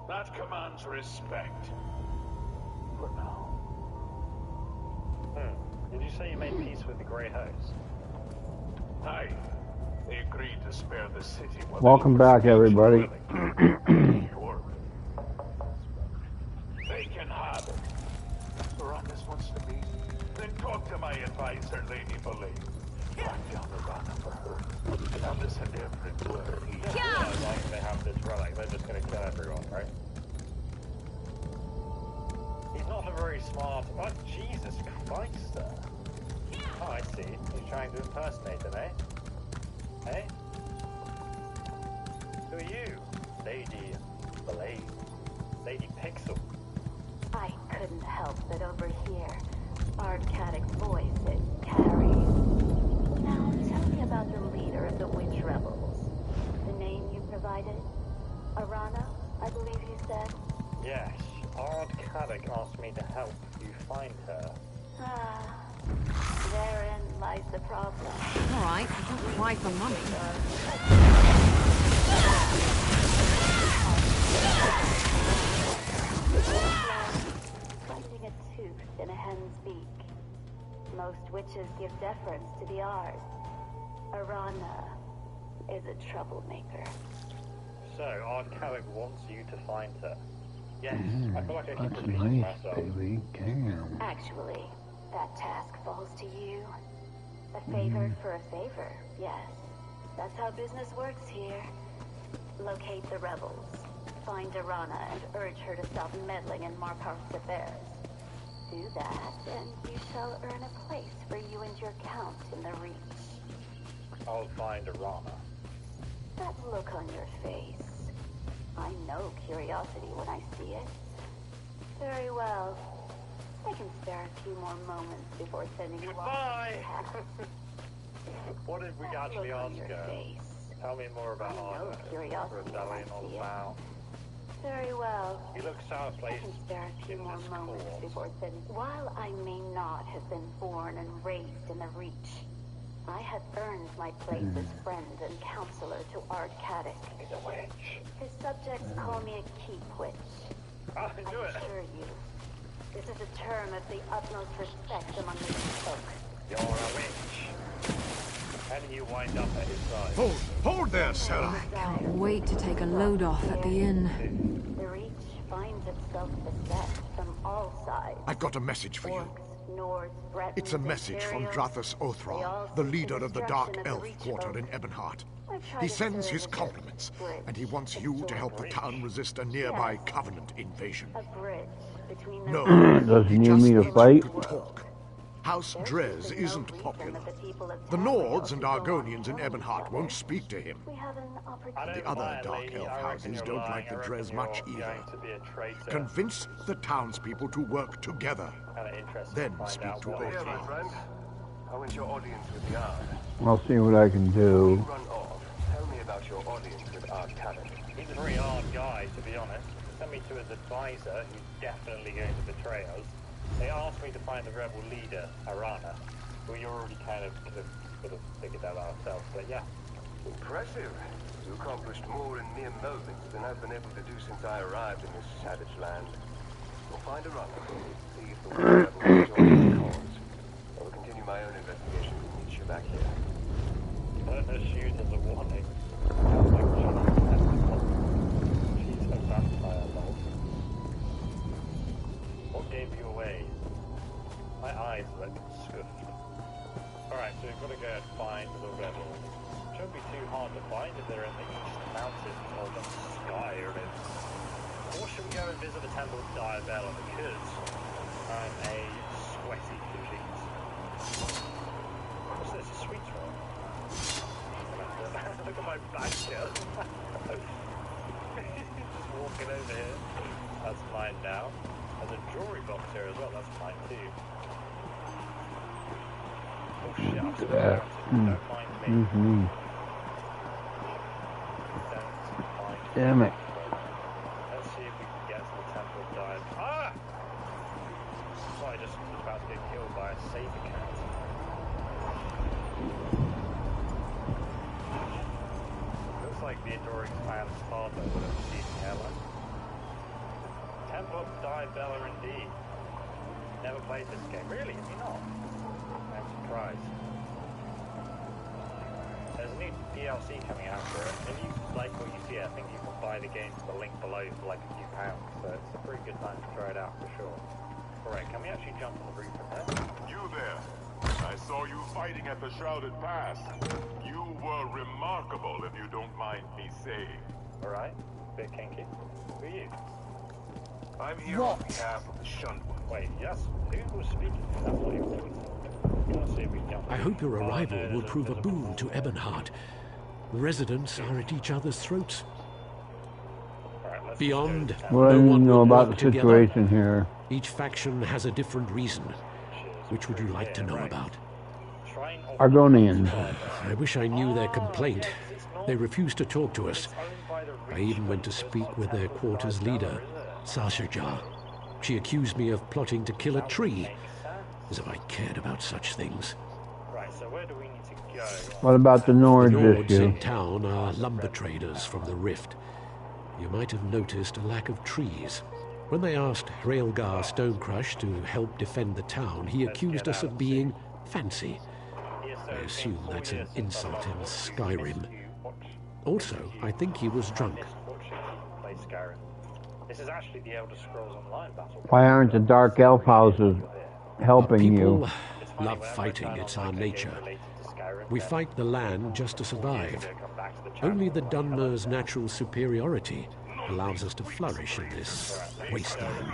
That commands respect. For now. Did you say you made peace with the Grey Host? Aye. They agreed to spare the city. Welcome back, everybody. Sure. They can have it. Baracus wants to meet. Then talk to my advisor, Lady Boleyn. Track down Arana for her. Now listen to every word he says. As long as they have this relic, they're just going to kill everyone, right? He's not a very smart... Oh, Jesus Christ, sir. Oh, I see. He's trying to impersonate him, eh? Hey? Who are you? Lady Boleyn. Lady Pixel. I couldn't help but overhear Ardcadic's voice it carries. Now tell me about the leader of the witch rebels. The name you provided? Arana, I believe you said? Yes. Ardcadic asked me to help you find her. Therein lies the problem. All right, don't cry for mummy. Finding a tooth in a hen's beak. Most witches give deference to the art. Arana is a troublemaker. So, Ardcadic wants you to find her. Yes, I feel like I keep That's repeating nice, myself. baby. Damn. Actually, that task falls to you. A favor for a favor, yes. That's how business works here. Locate the rebels. Find Arana and urge her to stop meddling in Markarth's affairs. Do that, and you shall earn a place for you and your count in the Reach. I'll find Arana. That look on your face. I know curiosity when I see it. Very well. I can spare a few more moments before sending you off. Goodbye! What did we actually ask her? Tell me more about Arana. Rebellion all about. Very well. You look sour I placed can spare a few in more this moments cause. before sending. While I may not have been born and raised in the Reach, I have earned my place as friend and counselor to Ardcadic. He's a witch. His subjects call me a keep witch. I I knew it. assure you, this is a term of the utmost respect among the folk. You're a witch. How do you wind up at his side? Hold there, Sarah. Can't wait to take a load off at the inn. The Reach finds itself beset from all sides. I've got a message for you. Orcs, Nords, Bretons, It's a message from Imperials. Drathus They Othra, all the seek leader of the Dark destruction Elf Reach quarter in folk. Ebonheart. I've tried He to sends serve his as a compliments, bridge and he wants you to help the town resist a nearby Covenant invasion. A bridge between the No, Does he he need just me to needs fight? to talk. House Drez isn't popular. The Nords Nords and Argonians in Ebonheart won't speak to him. We have an I opportunity. don't The other mind, Dark lady. Elf I reckon houses you're don't lying. like the I reckon Drez you're much either. going to be a traitor. Convince the townspeople to work together. Kinda interested Then to find speak out to what Othra. it Here, my is. friend. How is your audience with the Ard? I'll see what I can do. Run off. Tell me about your audience with Ardcadic. He's a very hard guy, to be honest. He sent me to his advisor, who's definitely going to betray us. They asked me to find the rebel leader, Arana, who we already kind of could have figured out ourselves, but yeah. Impressive. You accomplished more in mere moments than I've been able to do since I arrived in this savage land. We'll find a runner. See if the rebel will join the cause. I will continue my own investigation and meet you back here. Don't shoot as a warning. Sounds like she's a vampire, lol. What gave you away? My eyes look scuffed. Alright, so we've got to go and find the rebels. Shouldn't be too hard to find if they're in the East Mountains or the Skyrim. Or should we go and visit the Temple of Diabella because I'm a sweaty complete. What's this? A sweet roll? Look at my back here. Just walking over here. That's mine now. There's a jewelry box here as well. That's mine too. Oh shit, I'm still that. Don't mind me. Don't mind Damn it. Let's see if we can get to the Temple of Diabella. Ah! Well, I just was about to get killed by a saber cat. Looks like the Adoring Clan's father would have seen Hela. Temple of Die Bella indeed. Never played this game. Really? Have you not? I'm surprised. There's a new DLC coming out for it. If you like what you see, I think you can buy the game from the link below for like a few pounds. So it's a pretty good time to try it out for sure. Alright, can we actually jump on the roof from there? You there. I saw you fighting at the Shrouded Pass. You were remarkable, if you don't mind me saying. Alright, bit kinky. Who are you? I'm here on behalf of the Shunned One. Wait, yes, who was speaking? That's what you were doing. Let's see if we can jump. I hope your arrival will prove a boon to Ebonheart. The residents are at each other's throats. Alright, let's Beyond, What do no you one know will about work the together. situation here? Each faction has a different reason. Which would you like to know about? Argonians. I wish I knew their complaint. They refused to talk to us. I even went to speak with their quarters leader, Sashajar. She accused me of plotting to kill a tree, as if I cared about such things. Right, so where do we need to go? What about the The Nords Nords issue? in town are lumber traders from the Rift. You might have noticed a lack of trees. When they asked Hraelgar Stonecrush to help defend the town, he accused us of being fancy. I assume that's an insult in Skyrim. Also, I think he was drunk. This is actually the Elder Scrolls Online battle. Why aren't the Dark Elf houses helping People you? love fighting, it's our nature. We fight the land just to survive. Only the Dunmer's natural superiority allows us to flourish in this wasteland.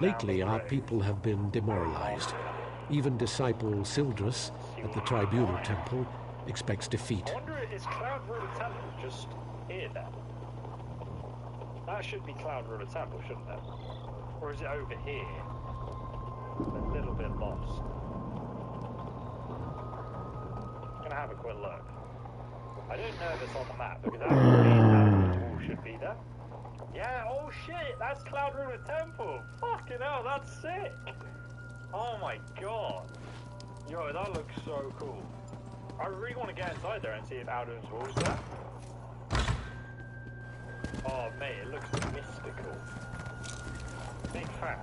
Lately, our people have been demoralized. Even disciple Sildrus at the Tribunal Temple expects defeat. I wonder, is Cloud Ruler Temple just here then? That should be Cloud Ruler Temple, shouldn't it? Or is it over here? I'm a little bit lost. Gonna have a quick look. I don't know if it's on the map because I haven't seen that the wall should be there. Yeah, oh shit, that's Cloud Ruler Temple. Fucking hell, that's sick. Oh my god. Yo, that looks so cool. I really want to get inside there and see if Alduin's wall's there. Oh mate, it looks mystical. Big fan.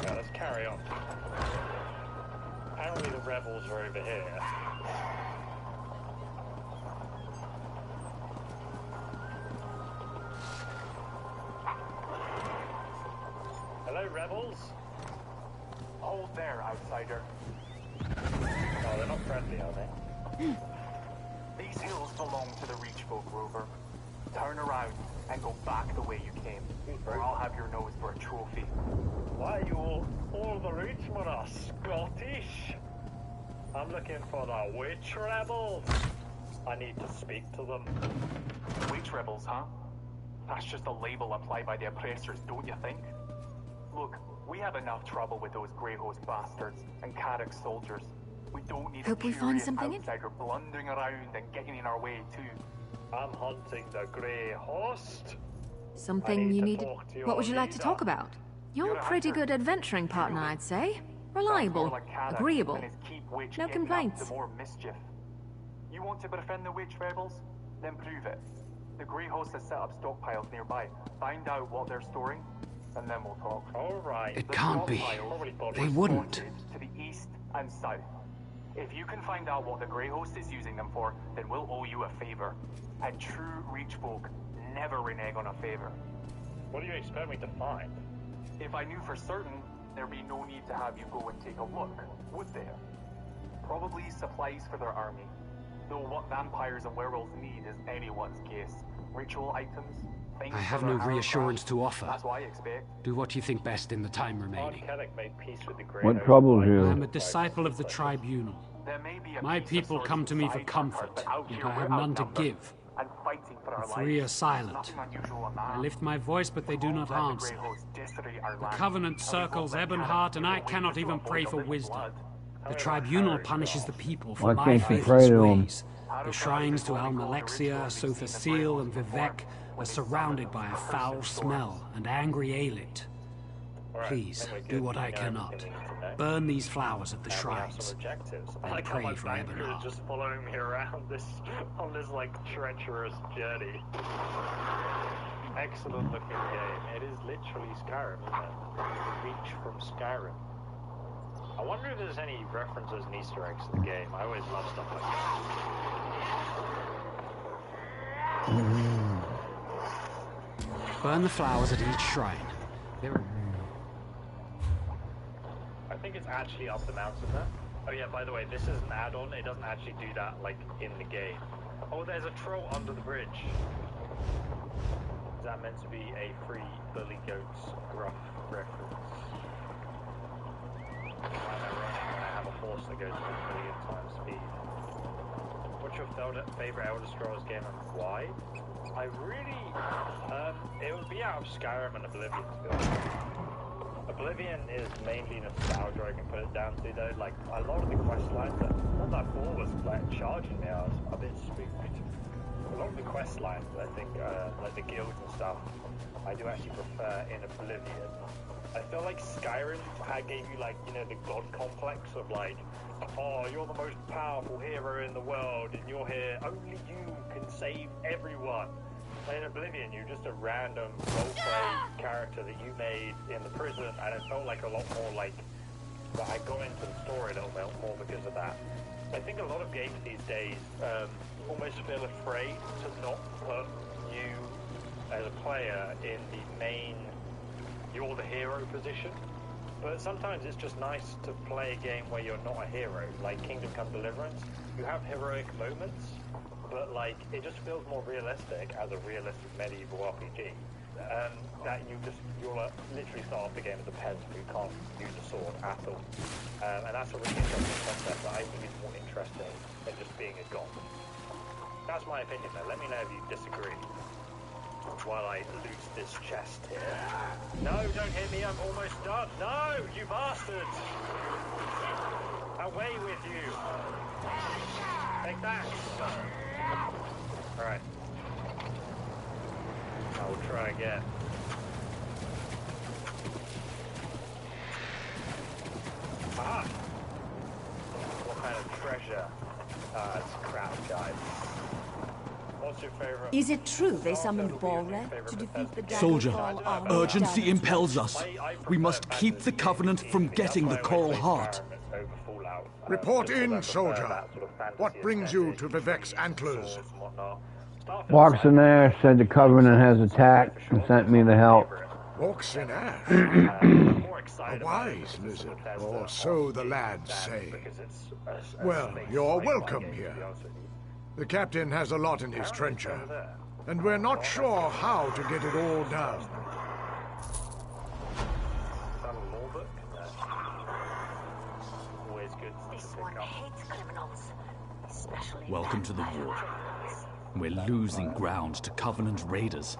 Yeah, let's carry on. Apparently the rebels are over here. Hello, rebels? Hold there, outsider. Oh, they're not friendly, are they? These hills belong to the Reachfolk, Rover. Turn around and go back the way you came, or I'll have your nose for a trophy. Why are you all the Reachmen are Scottish? I'm looking for the witch rebels. I need to speak to them. Witch rebels, huh? That's just a label applied by the oppressors, don't you think? Look, we have enough trouble with those Grey Host bastards and Carrick soldiers. We don't need Hope a we find curious something in- outsider blundering around and getting in our way too. I'm hunting the Grey Host. Something you needed. What would you like to talk about? You're a pretty good adventuring partner, I'd say. Reliable, agreeable, And his keep witch no getting up complaints. to more mischief. You want to befriend the witch rebels? Then prove it. The Grey Host has set up stockpiles nearby. Find out what they're storing, and then we'll talk. Alright. It The can't be. stockpiles They are wouldn't. spotted to the east and south. If you can find out what the Grey Host is using them for, then we'll owe you a favor. And true Reach folk never renege on a favor. What do you expect me to find? If I knew for certain, there'd be no need to have you go and take a look, would there? Probably supplies for their army. Though what vampires and werewolves need is anyone's guess. Ritual items, things I have for their no harem reassurance craft. to offer. That's what I expect. Do what you think best in the time remaining. Kellic made peace with the Grey What Host troubles by- you? I am a disciple of the Tribunal. There may be a My piece of people sorts come to me for inside comfort, but out yet here I have we're none to outnumbered. give. And fighting for our The three lives. are silent. Nothing unusual in that. I lift my voice, but they do not Let the answer. Grey Host disarray our The land. Covenant And we won't circles let Ebonheart, and I Canada cannot win even to pray avoid for living wisdom. blood. The Tribunal punishes the people for Why my can't you faithless pray to 'em? ways. The shrines to Almalexia, Sothasil, and Vivek are surrounded by a foul smell and angry Aelid. Alright, Please, then we're do good. what I We know cannot. everything we need to know. Burn these flowers at the Now we have shrines. some objectives. And I like how pray my for banker is Ebonheart. just following me around this on this like treacherous journey. excellent looking game. It is literally Skyrim, isn't it? The Reach from Skyrim. I wonder if there's any references and Easter eggs to the game. I always love stuff like that. Burn the flowers at each shrine. I think it's actually up the mountain there. Oh yeah, by the way, this is an add-on. It doesn't actually do that, like, in the game. Oh, there's a troll under the bridge. Is that meant to be a free Billy Goats gruff reference? Why am I running when I have a horse that goes 1 million times speed? What's your favorite Elder Scrolls game and why? I really, it would be out of Skyrim and Oblivion, to be honest. Oblivion is mainly nostalgia, I can put it down to, though. Like, a lot of the quest lines, what that ball was, like, charging me, I was a bit spooked. A lot of the quest lines, I think, like the guilds and stuff, I do actually prefer in Oblivion. I feel like Skyrim gave you, like, you know, the god complex of, like, oh, you're the most powerful hero in the world, and you're here, only you can save everyone. In Oblivion, you're just a random roleplay character that you made in the prison, and it felt like a lot more like, well, I got into the story a little bit more because of that. I think a lot of games these days almost feel afraid to not put you as a player in the main, you're the hero position. But sometimes it's just nice to play a game where you're not a hero, like Kingdom Come Deliverance. You have heroic moments, but like it just feels more realistic as a realistic medieval RPG. That you'll literally start off the game as a peasant who can't use a sword at all. And that's a really interesting concept that I think is more interesting than just being a god. That's my opinion though. Let me know if you disagree. While I loot this chest here. No, don't hit me, I'm almost done. No, you bastards! Away with you! Take that! Alright. I will try again. Ah! What kind of treasure? It's crap, guys. What's your favorite? Is it true they summoned Balreth to defeat the Soldier, Dragonfall army? urgency impels us. We must keep the Covenant from getting the Coral Heart. Report in, soldier. What brings you to Vivek's Antlers? Walks in Ash said the Covenant has attacked and sent me to help. Walks in Ash? A wise lizard, or so the lads say. Well, you're welcome here. The captain has a lot in his trencher, and we're not sure how to get it all done. Welcome to the war. We're losing ground to Covenant raiders.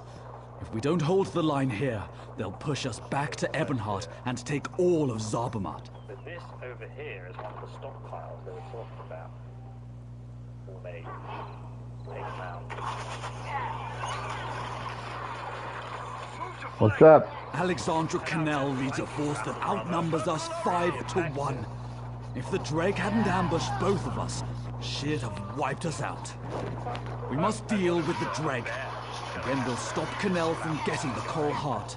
If we don't hold the line here, they'll push us back to Ebonheart and take all of Zarbamat. But this over here is one of the stockpiles they were talking about. Or they take them out. What's up? Alexandra Cannell leads a force that outnumbers us 5-1. If the Dreg hadn't ambushed both of us, she'd have wiped us out. We must deal with the Dreg. Then we'll stop Cannell from getting the Coral Heart.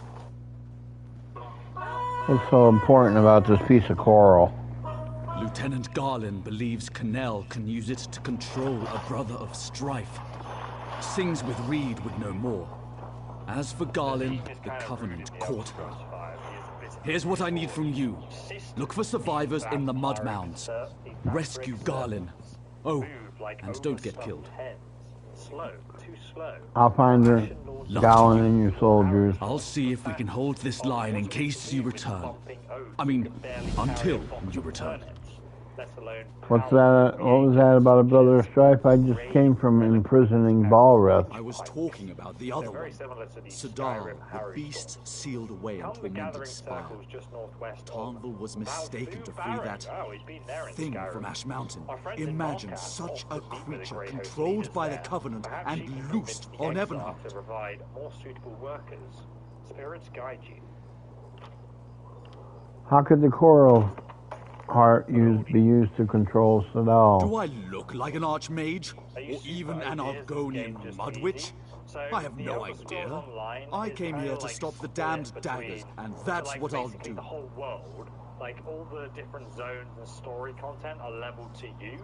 What's so important about this piece of coral? Lieutenant Garlin believes Cannell can use it to control a brother of strife. Sings with Reed would know more. As for Garlin, the Covenant caught her. Here's what I need from you. Look for survivors in the mud mounds. Rescue Garlin. Oh, and don't get killed. I'll find her, Gowan and your soldiers. I'll see if we can hold this line in case you return. I mean, until you return. What was that about a brother of strife? I just came from imprisoning Balreth. I was talking about the other one. Sadar, the beast sealed away and tormented Spire. Tarnval was mistaken to free that thing from Ash Mountain. Imagine such a creature controlled by the Covenant and loosed on Ebonheart. How could the Coral Heart be used to control Sadal? Do I look like an archmage? Or even an Argonian mudwitch? So I have no idea. I came here to stop the damned daggers, and that's what I'll do. The whole world, like all the different zones and story content are leveled to you,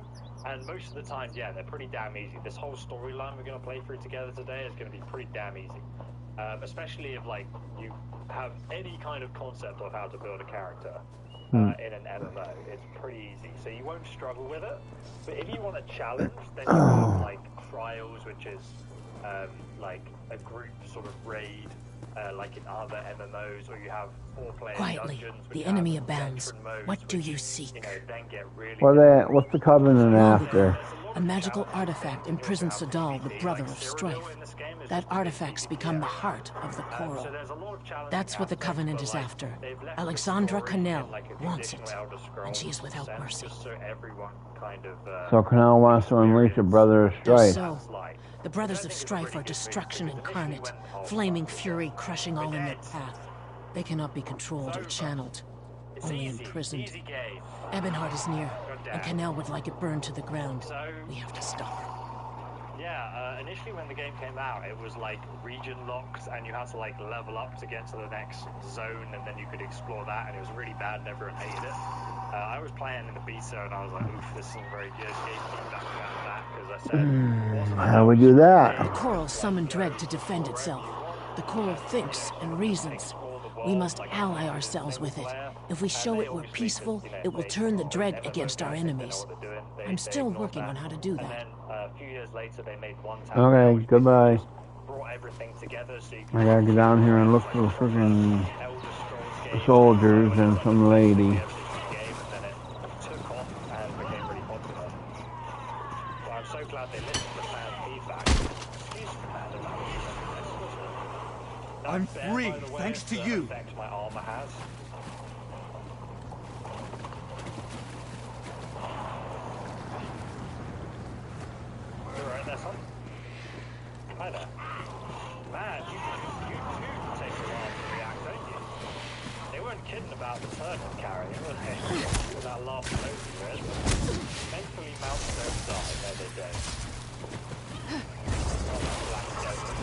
and most of the time, yeah, they're pretty damn easy. This whole storyline we're going to play through together today is going to be pretty damn easy, especially if like you have any kind of concept of how to build a character in an MMO. It's pretty easy, so you won't struggle with it. But if you want a challenge, then you have like Trials, which is like a group sort of raid, like in other MMOs, or you have 4-player Quietly, dungeons. the enemy abounds. What do you seek? What's the Covenant after? A magical artifact imprisons Sadal, the brother of Strife. That artifact's become the heart of the Coral. That's what the Covenant is after. Alexandra Cannell wants it, and she is without mercy. So Cannell wants to unleash a brother of Strife. So, the brothers of Strife are destruction incarnate, flaming fury crushing all in their path. They cannot be controlled or channeled, only imprisoned. Ebonheart is near, and Cannell would like it burned to the ground. We have to stop her. Yeah, initially when the game came out, it was like region locks, and you had to like level up to get to the next zone, and then you could explore that, and it was really bad, and everyone hated it. I was playing in the beta, and I was like, oof, this isn't very good. Gave feedback about that, because I said, how do we do that? The Coral summoned Dread to defend itself. The Coral thinks and reasons. We must ally ourselves with it. If we show it we're peaceful, it will turn the Dread against our enemies. I'm still working on how to do that. Okay, goodbye. I gotta get down here and look for the freaking soldiers and some lady. So glad they listened to fan feedback. I'm free, thanks to you. My armor has. You alright there, son? Hi there. Man, you too take a while to react, don't you? They weren't kidding about the turnip carrying, were they? That last note of it. Thankfully, mounts don't die, no they don't. Oh, that black desert.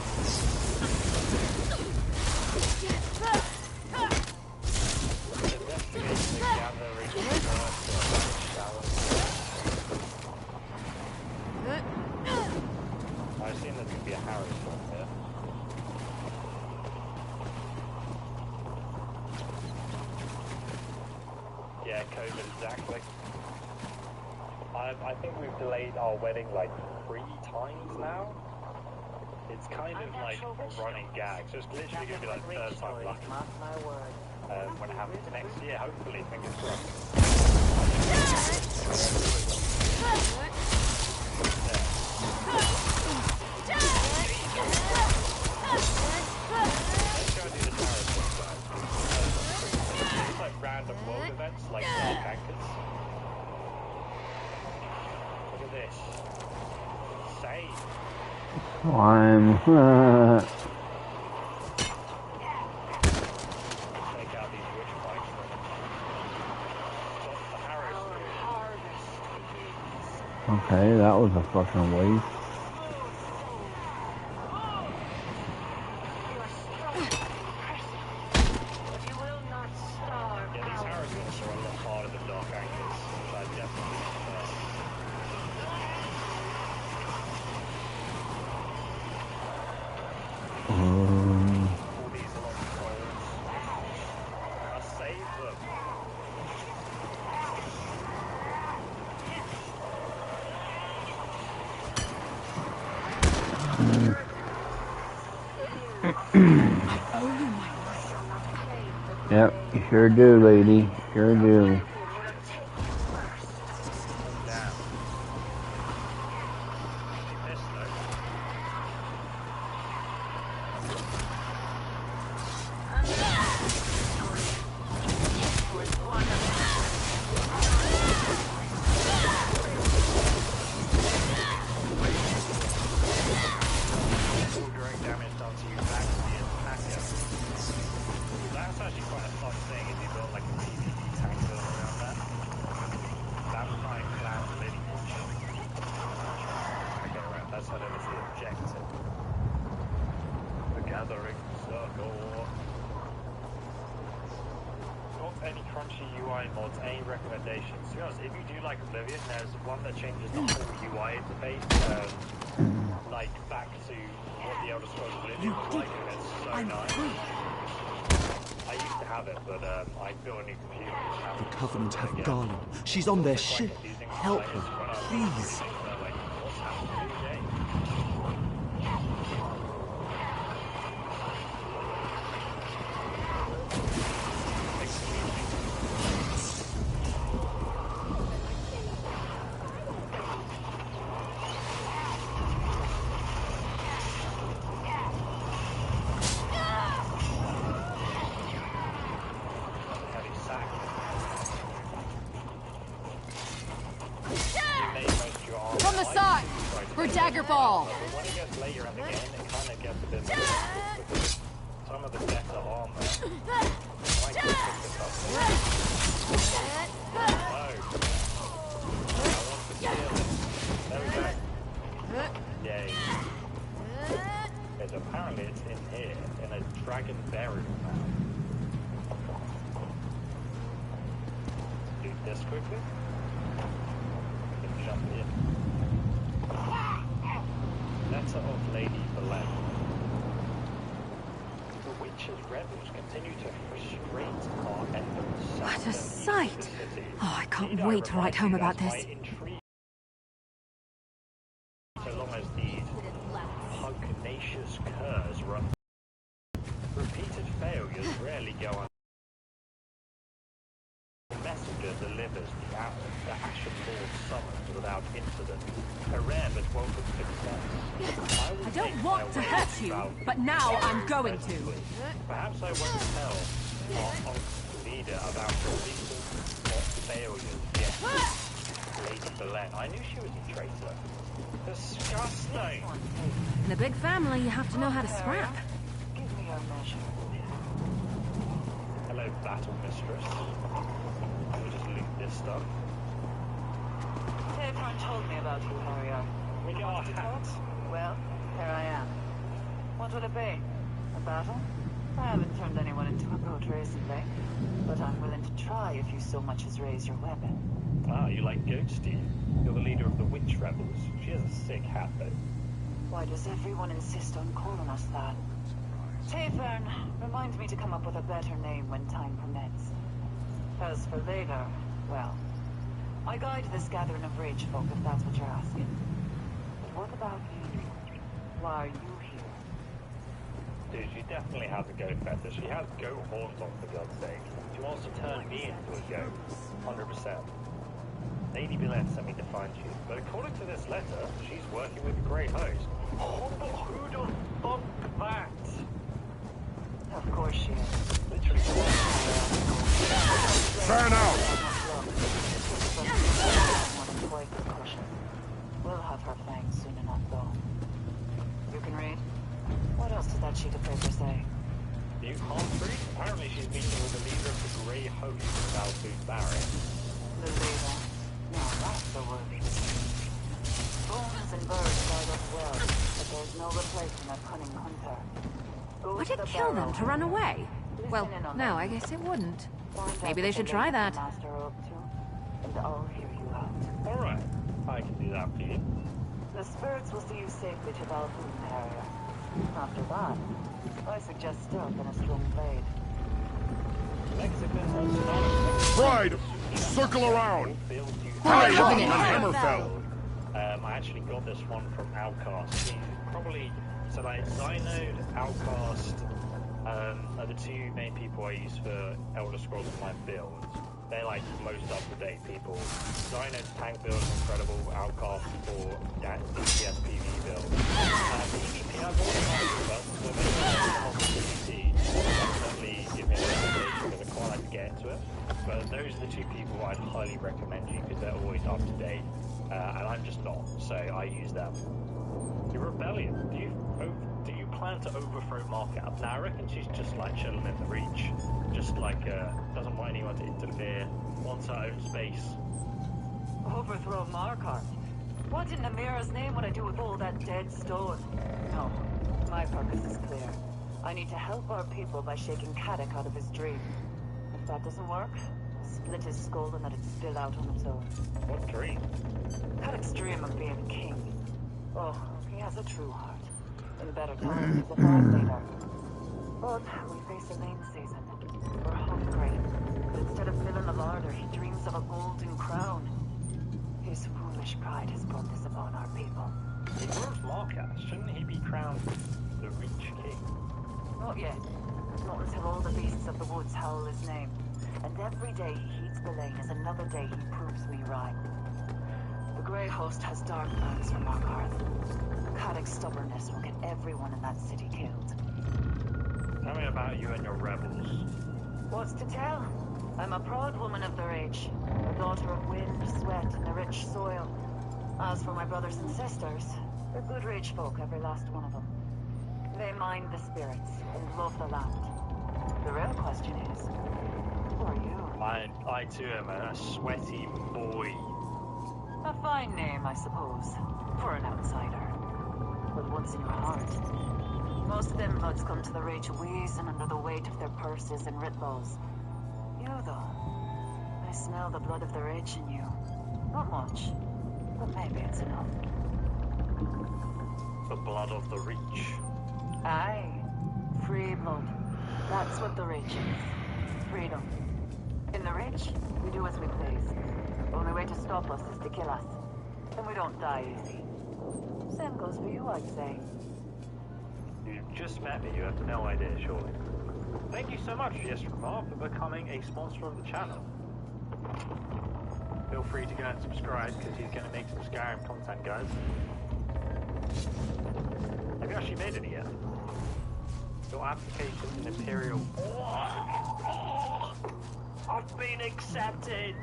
Investigating the gathering I assume there could be a Harris one here. Yeah, COVID, exactly. I think we've delayed our wedding like 3 times now. It's kind of like a running gag, so it's literally going to be like 3rd time lucky. When it happens next year, hopefully, fingers crossed. It's like random world events like Dark Anchors. Look at this. Insane. Climb. Take out these witch bikes. Stop the harrow. Okay, that was a fucking waste. Yeah, these harrows are a lot harder than Dark Anchors, which I definitely prefer. All these long poles. I saved them. Yep, you sure do, lady. Sure do. That's actually quite a fun thing if you build like a PvP tank build around that. Vampire Cloud lineage. Okay, right, that's head over to the objective. Not any crunchy UI mods, any recommendations? To be honest, if you do like Oblivion, there's one that changes the whole UI interface, like back to what the Elder Scrolls Oblivion was like, and it's so nice. I used to have it, but I built a new computer. The Covenant have Garland. She's on their ship. Help her, please. From the side! For dagger ball! When it gets later in the game, it kind of gets a bit more difficult because some of the better armor might get picked up. No. I want to kill it. There we go. Yay. Because apparently it's in here, in a dragon burial mound. Do this quickly. Jump in. Letter of Lady Belen. The witch's rebels continue to frustrate our efforts. What a sight! Oh, I can't wait to write home about this. So long as these pugnacious curs run. Repeated failures rarely go on. The messenger delivers the Ashen Lord summons without incident. A rare but welcome success. I don't want to hurt you, but now I'm going to. Perhaps I won't tell our leader about your recent failures yet. Lady Belen, I knew she was a traitor. Disgusting! In a big family, you have to know how to scrap. Give me your measure. Hello, battle mistress. We'll just loot this stuff. Everyone told me about you, Harrier. We got a hat. Well, here I am. What will it be? A battle? I haven't turned anyone into a goat recently, but I'm willing to try if you so much as raise your weapon. Ah, you like goats, do you? You're the leader of the witch rebels. She has a sick hat, though. Why does everyone insist on calling us that? Tavern, remind me to come up with a better name when time permits. As for later, well, I guide this gathering of rage folk if that's what you're asking. But what about you? Why are you here? Dude, she definitely has a goat fetish. She has goat horns on, for God's sake. She wants to turn me into a goat. 100%. Lady Belen sent me to find you, but according to this letter, she's working with the Grey Host. Oh, but who the fuck that? Of course she is. Literally. Fan out! We'll have her fangs soon enough, though. You can read? What else does that sheet of paper say? You can't read? Apparently she's meeting with the leader of the Grey Host, Valfood Barrett. The leader? No, that's the word. Bones and birds guide us well, but there's no replacing a cunning hunter. Would it kill them to run away? Well, no, I guess it wouldn't. Maybe they should try that. And I'll hear you out. Alright, I can do that for you. The spirits will see you safely to Valfood, Harrier. After that, I suggest stealth and a strong blade. Pride! Circle around! Hide on Hammerfell! I actually got this one from Outcast. Probably, so like Zynode, Outcast, are the two main people I use for Elder Scrolls in my build. They're like most up-to-date people. Zynode's tank build is incredible, Outcast for DPS PV build. PvP I've always liked, but so maybe PvP definitely give me a recommendation because I quite like to get into it. But those are the two people I'd highly recommend you because they're always up-to-date. And I'm just not, so I use them. The Rebellion, do you plan to overthrow Markup? Now I reckon she's just like chilling in the Reach. Just like, doesn't want anyone to interfere, wants her own space. Overthrow Markarth? What in the mirror's name would I do with all that dead stone? No, my purpose is clear. I need to help our people by shaking Kadok out of his dream. If that doesn't work, split his skull and let it spill out on its own. What dream? Kadok's dream of being king. Oh, he has a true heart. In better times, he's a fine leader. But we face a lean season. We're hungry. But instead of filling the larder, he dreams of a golden crown. His foolish pride has brought this upon our people. He grows Marcus. Shouldn't he be crowned the Reach King? Not yet. Not until all the beasts of the woods howl his name. And every day he heeds Belaine is another day he proves me right. The Grey Host has dark plans for Markarth. Kadok's stubbornness will get everyone in that city killed. Tell me about you and your rebels. What's to tell? I'm a proud woman of their age, a daughter of wind, sweat, and the rich soil. As for my brothers and sisters, they're good rich folk, every last one of them. They mind the spirits and love the land. The real question is, who are you? I too am a sweaty boy. A fine name, I suppose, for an outsider. But once in your heart. Most of them bloods come to the Rage wheezing under the weight of their purses and ritlaws. You, though, I smell the blood of the Rage in you. Not much, but maybe it's enough. The blood of the Reach. Aye, free blood. That's what the Rage is. Freedom. In the Rage, we do as we please. The only way to stop us is to kill us. And we don't die easy. Same goes for you, I'd say. You just met me, you have no idea, surely. Thank you so much, Yestermar, for becoming a sponsor of the channel. Feel free to go and subscribe, because he's going to make some Skyrim content, guys. Have you actually made any yet? Your application in Imperial... I've been accepted!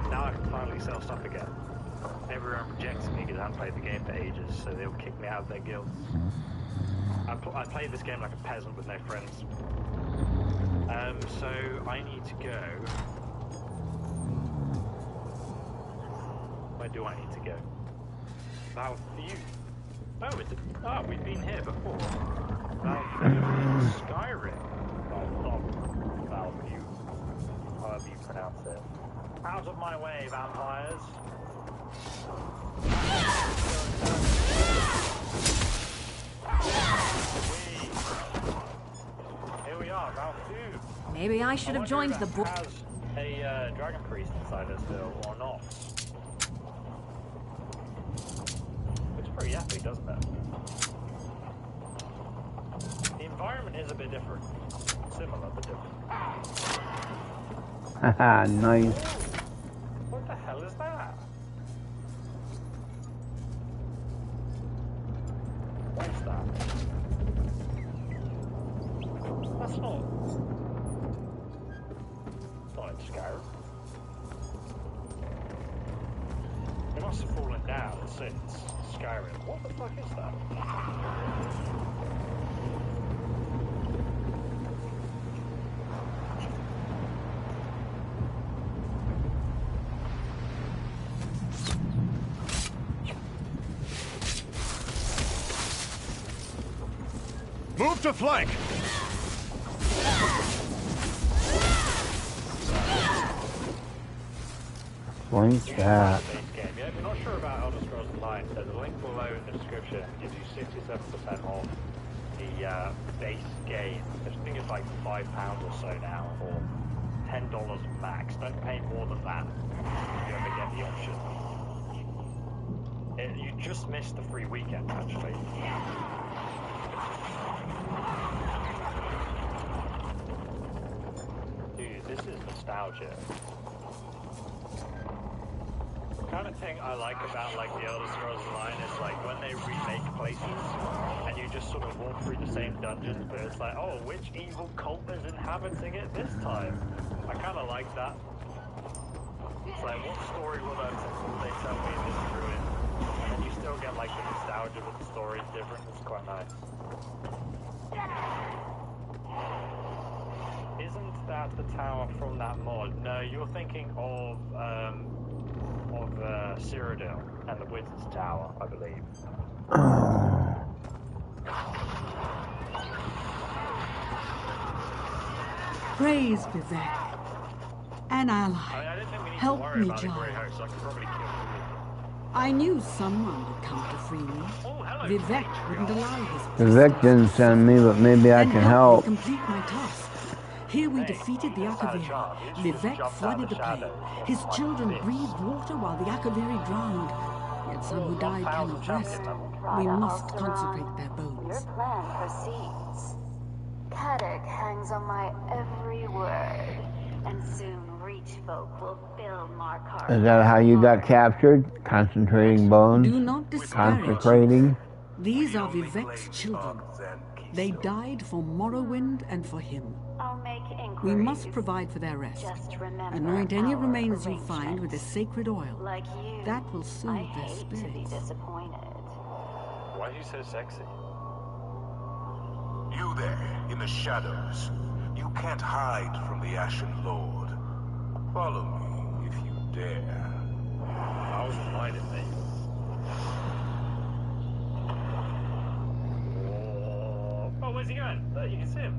Now I can finally sell stuff again. Everyone rejects me because I haven't played the game for ages, so they'll kick me out of their guilds. I played this game like a peasant with no friends. So I need to go... Where do I need to go? Valview. Oh, we've been here before. Valview. Skyrim. Valview. However you pronounce it. Out of my way, vampires. Here we are, Valview. Maybe I should have joined the book. Has a dragon priest inside us still, or not? It's pretty epic, doesn't it? The environment is a bit different. Similar, but different. Haha, nice. What the hell is that? What is that? That's not... It's not in Skyrim. It must have fallen down since Skyrim. What the fuck is that? Move to flank! Flank that. Game. Yeah, if you're not sure about Elder Scrolls Online, there's a link below in the description. It gives you 67% off the base game. I think it's like £5 or so now, or $10 max. Don't pay more than that if you ever get the option. You just missed the free weekend, actually. Dude, this is nostalgia. The kind of thing I like about like the Elder Scrolls Online is like when they remake places and you just sort of walk through the same dungeons, but it's like, oh, which evil cult is inhabiting it this time? I kind of like that. It's like, what story will they tell me in this ruin? And then you still get like the nostalgia, but the story is different. It's quite nice. Isn't that the tower from that mod? No, you're thinking of Cyrodiil and the Wizard's Tower, I believe. Praise Vivek. An ally. Help me, John. I knew someone would come to free me. Vivek wouldn't allow his... Vivek didn't send me, but maybe I can help. Me complete my task. Here we defeated the Akaviri. Vivek flooded the plain. His children breathed water while the Akaviri drowned. Yet some who died cannot rest. We must consecrate their bones. Your plan proceeds. Kadok hangs on my every word. And soon Reach folk will build Markarth. Is that how you got captured? Concentrating bones? Do not discourage. Consecrating? These are Vivek's children. They died for Morrowind and for him. I'll make inquiries. We must provide for their rest. Anoint any remains you find with a sacred oil. Like you, that will soothe their spirits. To be disappointed. Why are you so sexy? You there, in the shadows. You can't hide from the Ashen Lord. Follow me, if you dare. I was reminded me. Oh, where's he going? There, you can see him.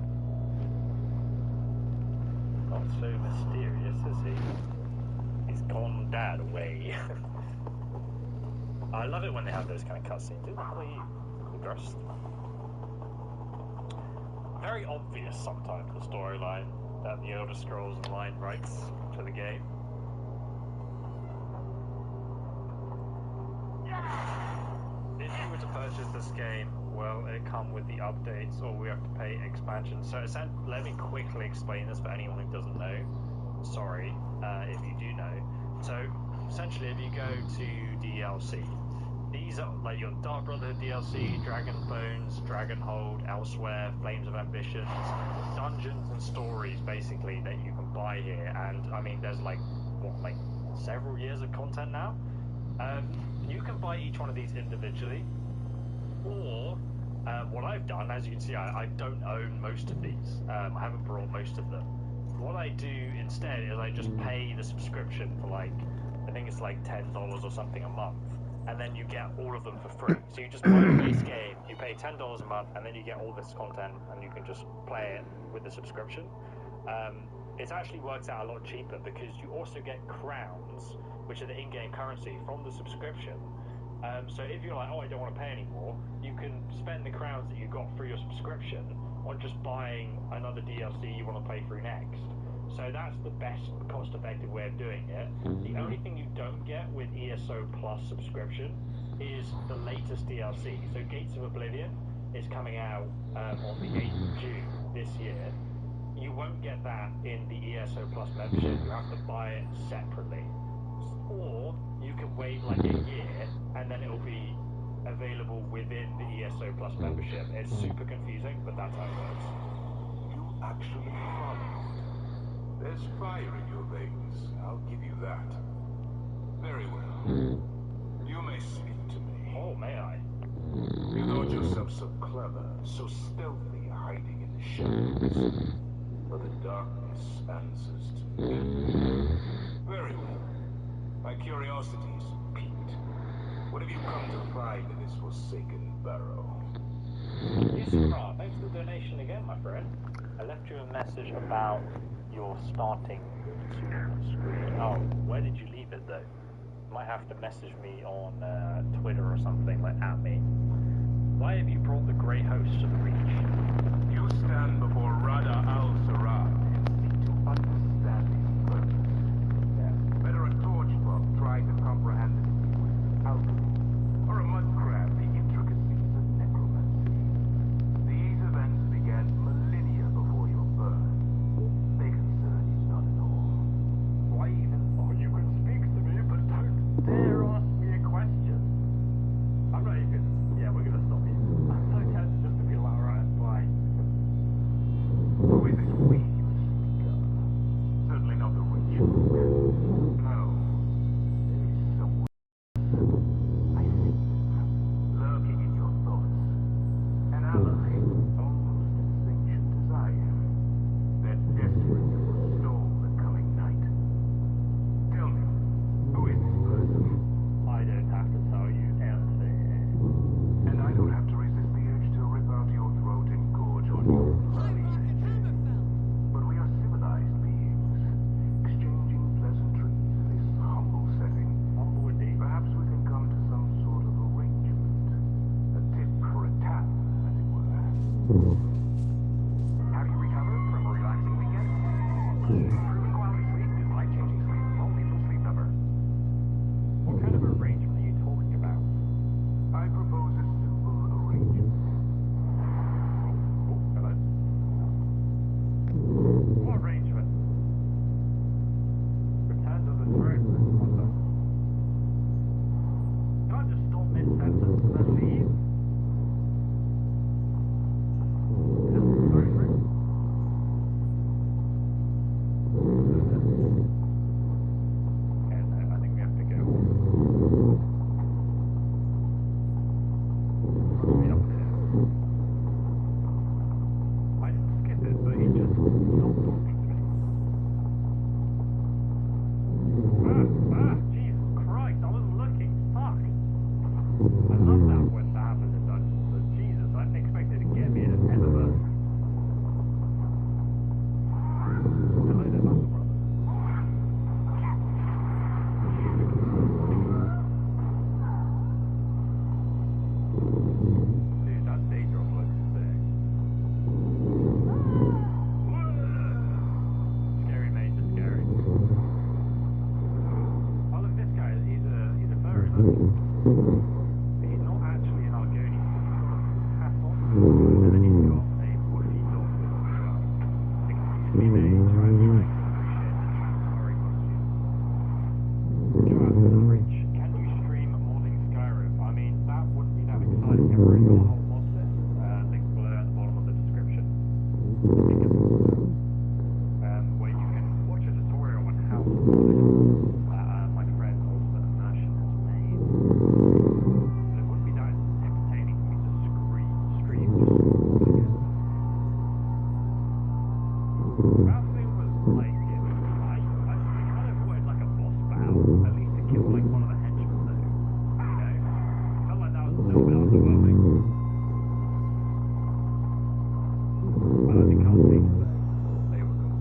Not so mysterious, is he? He's gone dad away. I love it when they have those kind of cutscenes. Who the hell are you? The ghost. Very obvious sometimes, the storyline that the Elder Scrolls Online writes to the game. If you were to purchase this game, will it come with the updates or we have to pay expansion? So let me quickly explain this for anyone who doesn't know. Sorry, if you do know. So essentially if you go to DLC, these are like your Dark Brotherhood DLC, Dragon Bones, Dragonhold, Elsewhere, Flames of Ambitions, dungeons and stories basically that you can buy here. And I mean, there's like several years of content now. You can buy each one of these individually, or what I've done, as you can see, I don't own most of these. I haven't brought most of them. What I do instead is I just pay the subscription for I think it's like $10 or something a month. And then you get all of them for free. So you just buy the base game, you pay $10 a month, and then you get all this content, and you can just play it with the subscription. It actually works out a lot cheaper because you also get crowns, which are the in-game currency from the subscription. So if you're like, oh, I don't want to pay anymore, you can spend the crowns that you got through your subscription on just buying another DLC you want to play through next. So that's the best cost-effective way of doing it. The only thing you don't get with ESO Plus subscription is the latest DLC. So Gates of Oblivion is coming out on the 8th of June this year. You won't get that in the ESO Plus membership. You have to buy it separately. Or you can wait like a year and then it'll be available within the ESO Plus membership. It's super confusing, but that's how it works. You actually follow. There's fire in your veins, I'll give you that. Very well. You may speak to me. Oh, may I? You thought yourself so clever, so stealthy, hiding in the shadows. But the darkness answers to me. Very well. My curiosity is piqued. What have you come to find in this forsaken barrow? Yes, thanks for the donation again, my friend. I left you a message about your starting to screen. Oh, where did you leave it though? You might have to message me on Twitter or something, like at me. Why have you brought the Grey Host to the Reach? You stand before Rada al-Sarad and seek to understand his purpose. Yeah. Better a torchbug trying to comprehend the secrets of alchemy, or a mudcrab the intricacies of necromancy. These events began millennia before your birth. They concern you not at all. Why even? Oh, you can speak to me, but don't dare ask me a question. I'm not even. Yeah, we're gonna stop you. I'm so tempted just to be like, alright, bye. Who is it we you speak of? Certainly not the rich. No. There is someone. I see. Lurking in your thoughts. An ally, almost as ancient as I am. They're desperate to forestall the coming night. Tell me, who is this person? I don't have to tell you anything. And I don't have to resist the urge to rip out your throat and gorge on your blood. But we are civil. How do you recover from a relaxing weekend? Proven quality sleep is life-changing sleep, only from Sleep Number. What kind of arrangement are you talking about? I propose a simple arrangement. Oh, hello. What arrangement? Return to the throne. What the? You can't just stop mid-sentence and then leave. I think we have to go. Way up there. I didn't skip it, but he just stopped talking to me. Jesus Christ, I wasn't looking. Fuck. I love that when that happens in Dungeons, but Jesus, I didn't expect it to get me ahead of us. Hello there, Battle Brother. Dude, that day drop looks sick. Scary, mate, just scary. Oh, look, this guy, he's a furry, look. He's not actually an Argonian, he's got a hat on, and then he's got a woofy dog with him as well. I think it's me, mate, trying to appreciate this furry costume. Joanne, the Rich, can you stream modding Skyrim? I mean, that wouldn't be that exciting. I've already got a whole mod list. Links below at the bottom of the description. Where you can watch a tutorial on how to mod it. My friend Ultimate Immersion has made. But it wouldn't be that entertaining for me to stream just modding it. That thing was like, I kind of wanted like a boss battle, at least to kill like one of the henchmen though. You know? Felt like that was a little bit underwhelming. But I think I'll take them. They were cool.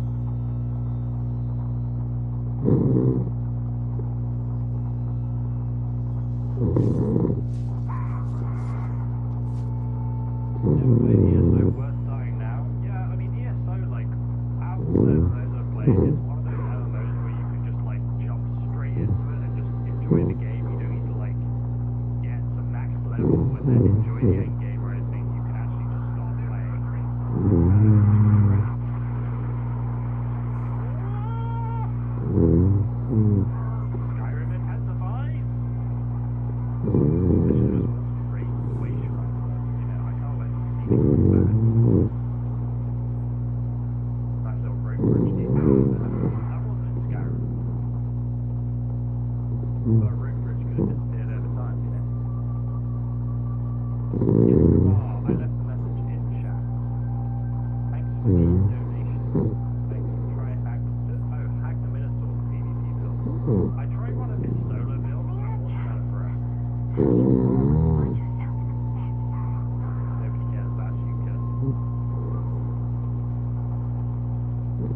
ESO worth starting now? Yeah, I mean ESO, like, out of all those I've played, it's one of those MMOs where you can just like jump straight into it and just enjoy the game. You don't need to like get to max level and then enjoy the end game or anything. You can actually just start playing. Skyrim intensifies? This just wasn't great the way she runs, but you know, I can't let you see me come back. Nice little road bridge detail. That wasn't in Skyrim. But a road bridge could have disappeared over time, you know? Yes, you are. I left the message in chat. Thanks for the donation. Thanks for trying hack the Minotaur PvP build. I tried one of his solo builds and it wasn't that impressed. Nobody cares about you, kid.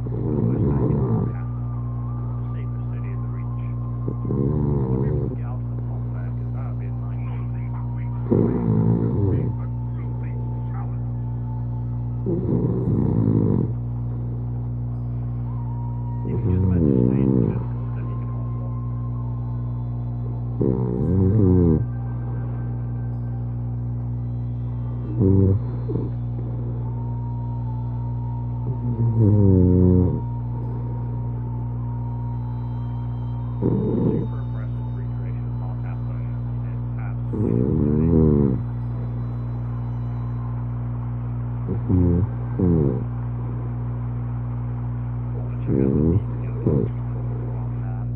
Almost back in Newcastle. Safest city in the Reach. I wonder if we can get up to the top there, because that would be a nice little thing. If you just went to stay in the middle, then you can hold one. Super impressive recreation of Mark Astor. It's absolutely insane. Check out the detail on that.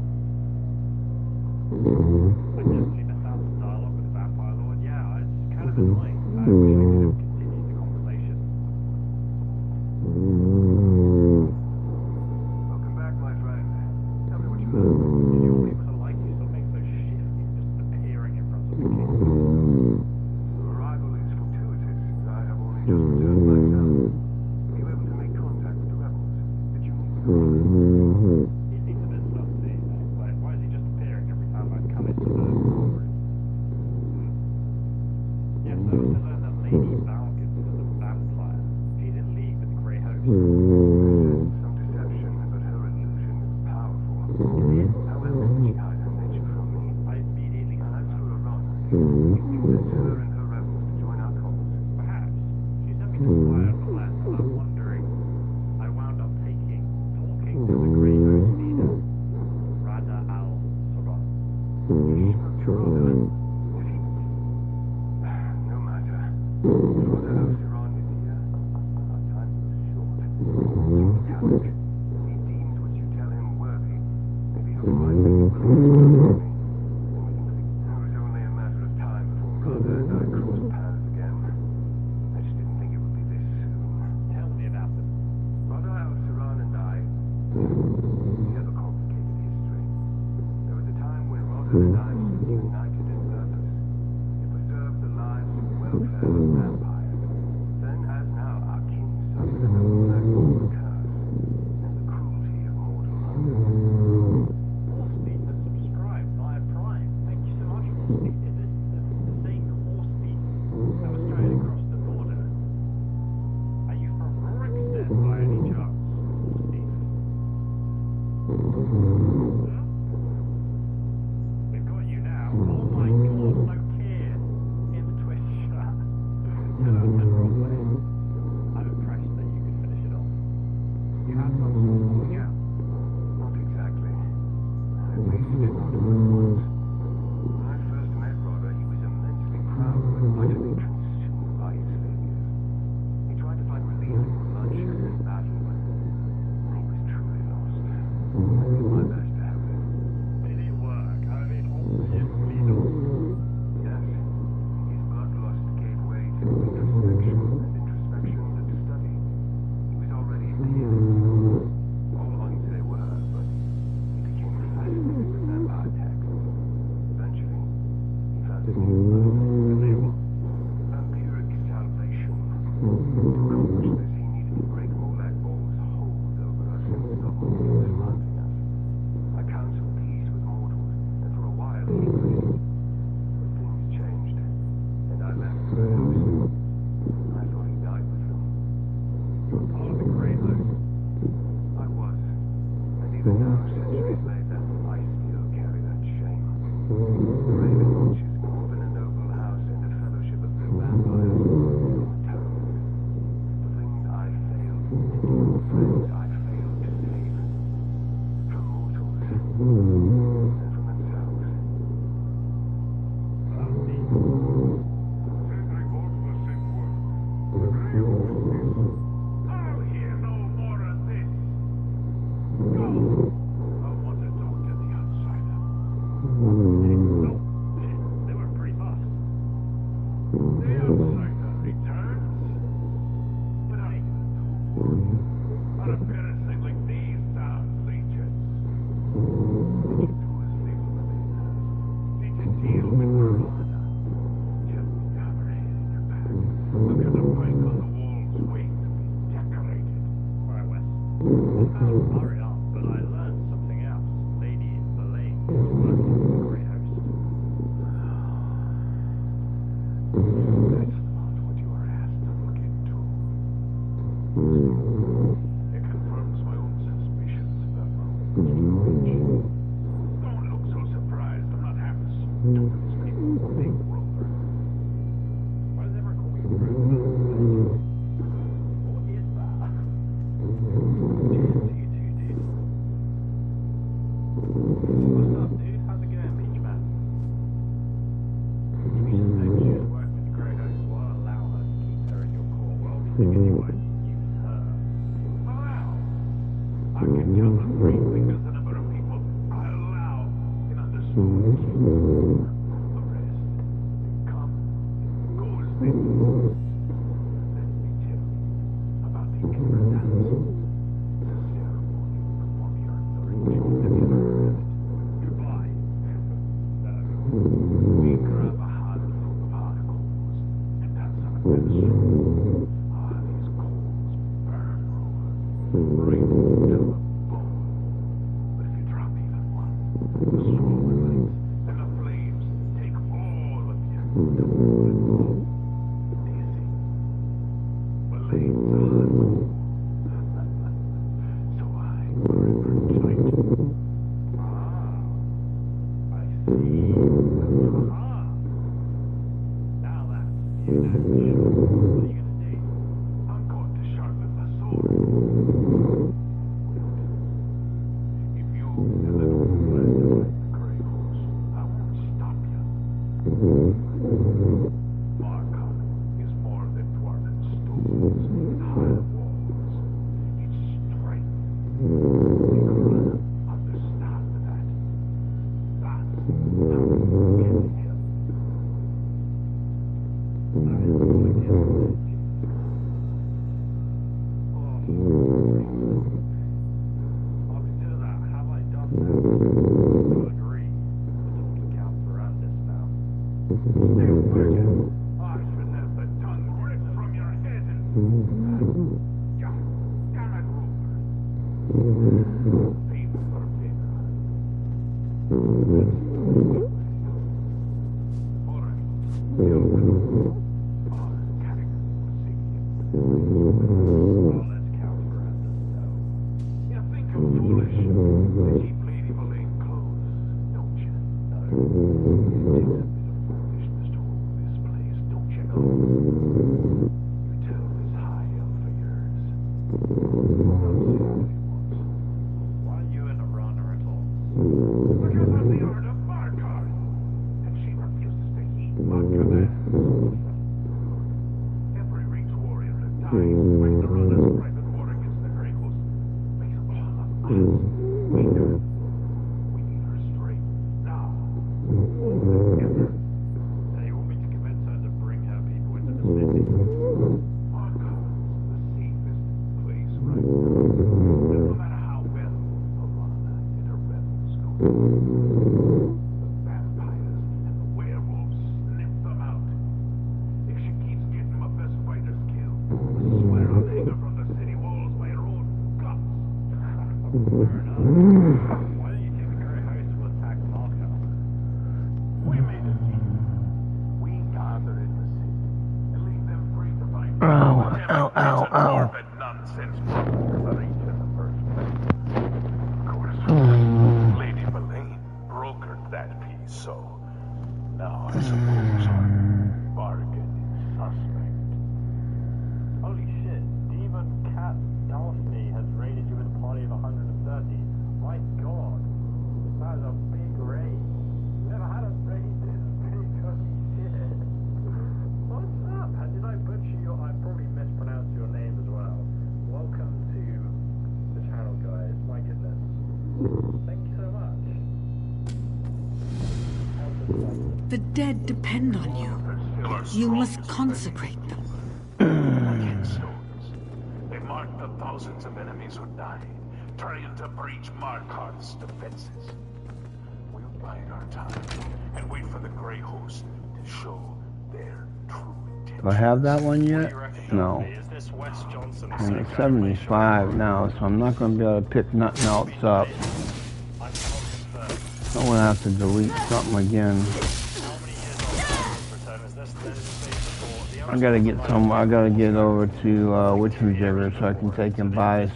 I definitely missed out on the dialogue with the Vampire Lord. Yeah, it's kind of annoying. I wish I could have continued the conversation. Welcome back, my friend. Tell me what you Did you wait for the light? You still make so shifty, just appearing in front of the king. Your arrival is fortuitous. I have only just returned myself. Were you able to make contact with the rebels? Did you meet with them? He seems a bit sussy. Like, why is he just appearing every time I come into the room? Yeah, so to learn that Lady Valk is a vampire. conspired with less, and I'm wondering, I wound up talking to the Grey House leader, Rada al-Saran. No matter. Rada al-Saran is here. Our time was short. Task. He deems what you tell him worthy. Maybe he'll find me. It was only a matter of time before Rada and I crossed paths again. I just didn't think it would be this soon. Tell me about it. Rada al-Saran and I, we have a complicated history. There was a time when Rada and I were united in purpose. To preserve the lives and welfare of vampires. Then, as now, our kin suffered an unblackboard curse and the cruelty of mortal hunger. Warspeed has subscribed via Prime. Thank you so much, Warspeed. Is this the same Warspeed that was trying to cross the border? Are you from Rorikstead by any chance, Steve? We've got you now. Oh my god, no care in the Twitch chat. No, that's the wrong way. I'm impressed that you could finish it off. You had some sort of falling out. Not exactly. At least not all at once. When I first met Rada, he was immensely proud but utterly consumed by his failures. He tried to find relief in bloodshed and battle, but he was truly lost. I did my best to help him. Did it work? I mean, obviously not. Yes, his bloodlust gave way to introspection, and introspection led to study. He was already a pianist. All lungs they were, but he became fascinated with vampire texts. Eventually, he found a new label, vampiric salvation. To accomplish this, he needed to break Molag Ball's hold over us and stop what was surrounding us. I counseled peace with mortals, and for a while he agreed. But things changed, and I left the Grey House. I thought he died with them. You were part of the Grey House. I was, and even now, centuries later, I still carry that shame. The Raven Watchers more than a noble house and a fellowship of the vampires. Toad. The things I failed to do, friends I failed to save. From mortals, and from themselves. Sentry boats were sent word. The Grey Horses. I'll hear no more of this. Go. I want to talk to the outsider. No, they were pretty fast. The outsider returns. But I on a parasite like these leeches. Did you do as little as they did? Need to deal with Nirvana. Just have her head in your back. Look at the pike on the walls waiting to be decorated. Alright, Wes. I'll hurry on, but I learned something else. Lady Verlaine is working for the Grey House. That's not what you were asked to look into. It confirms my own suspicions about my own. Don't look so surprised. I'm not half as stupid as people think, Rover. Why do they ever call me Rover? What is that? What's up, dude? How's it going, Peach Man? You mean to say she was working with the Grey House while allow her to keep her in your core world? You think you won't use her? Allow? I can count on 3 fingers the number of people I allow in under small keep. The rest come and goes then. Let me tell you about the Ember Dance. It's a ceremony performed here in the region. Have you ever heard of it? Goodbye. We grab a handful of hot coals and dance on a pedestal. These coals burn, Rover. Right to the bone. But if you drop even one, the stronger lights and the flames take all of you. Do you see? Verlaine's a hot coal. So I burn her tight. I see. Now that's what are you gonna do? The dead depend on you. You must consecrate them. They marked the thousands of enemies who died, trying to breach Markarth's defenses. We'll bide our time and wait for the Grey Host to show their true intentions. Do I have that one yet? No. I'm at 75 now, so I'm not going to be able to pick nothing else up. I'm going to have to delete something again. I gotta get over to Witchenjigger so I can take and buy a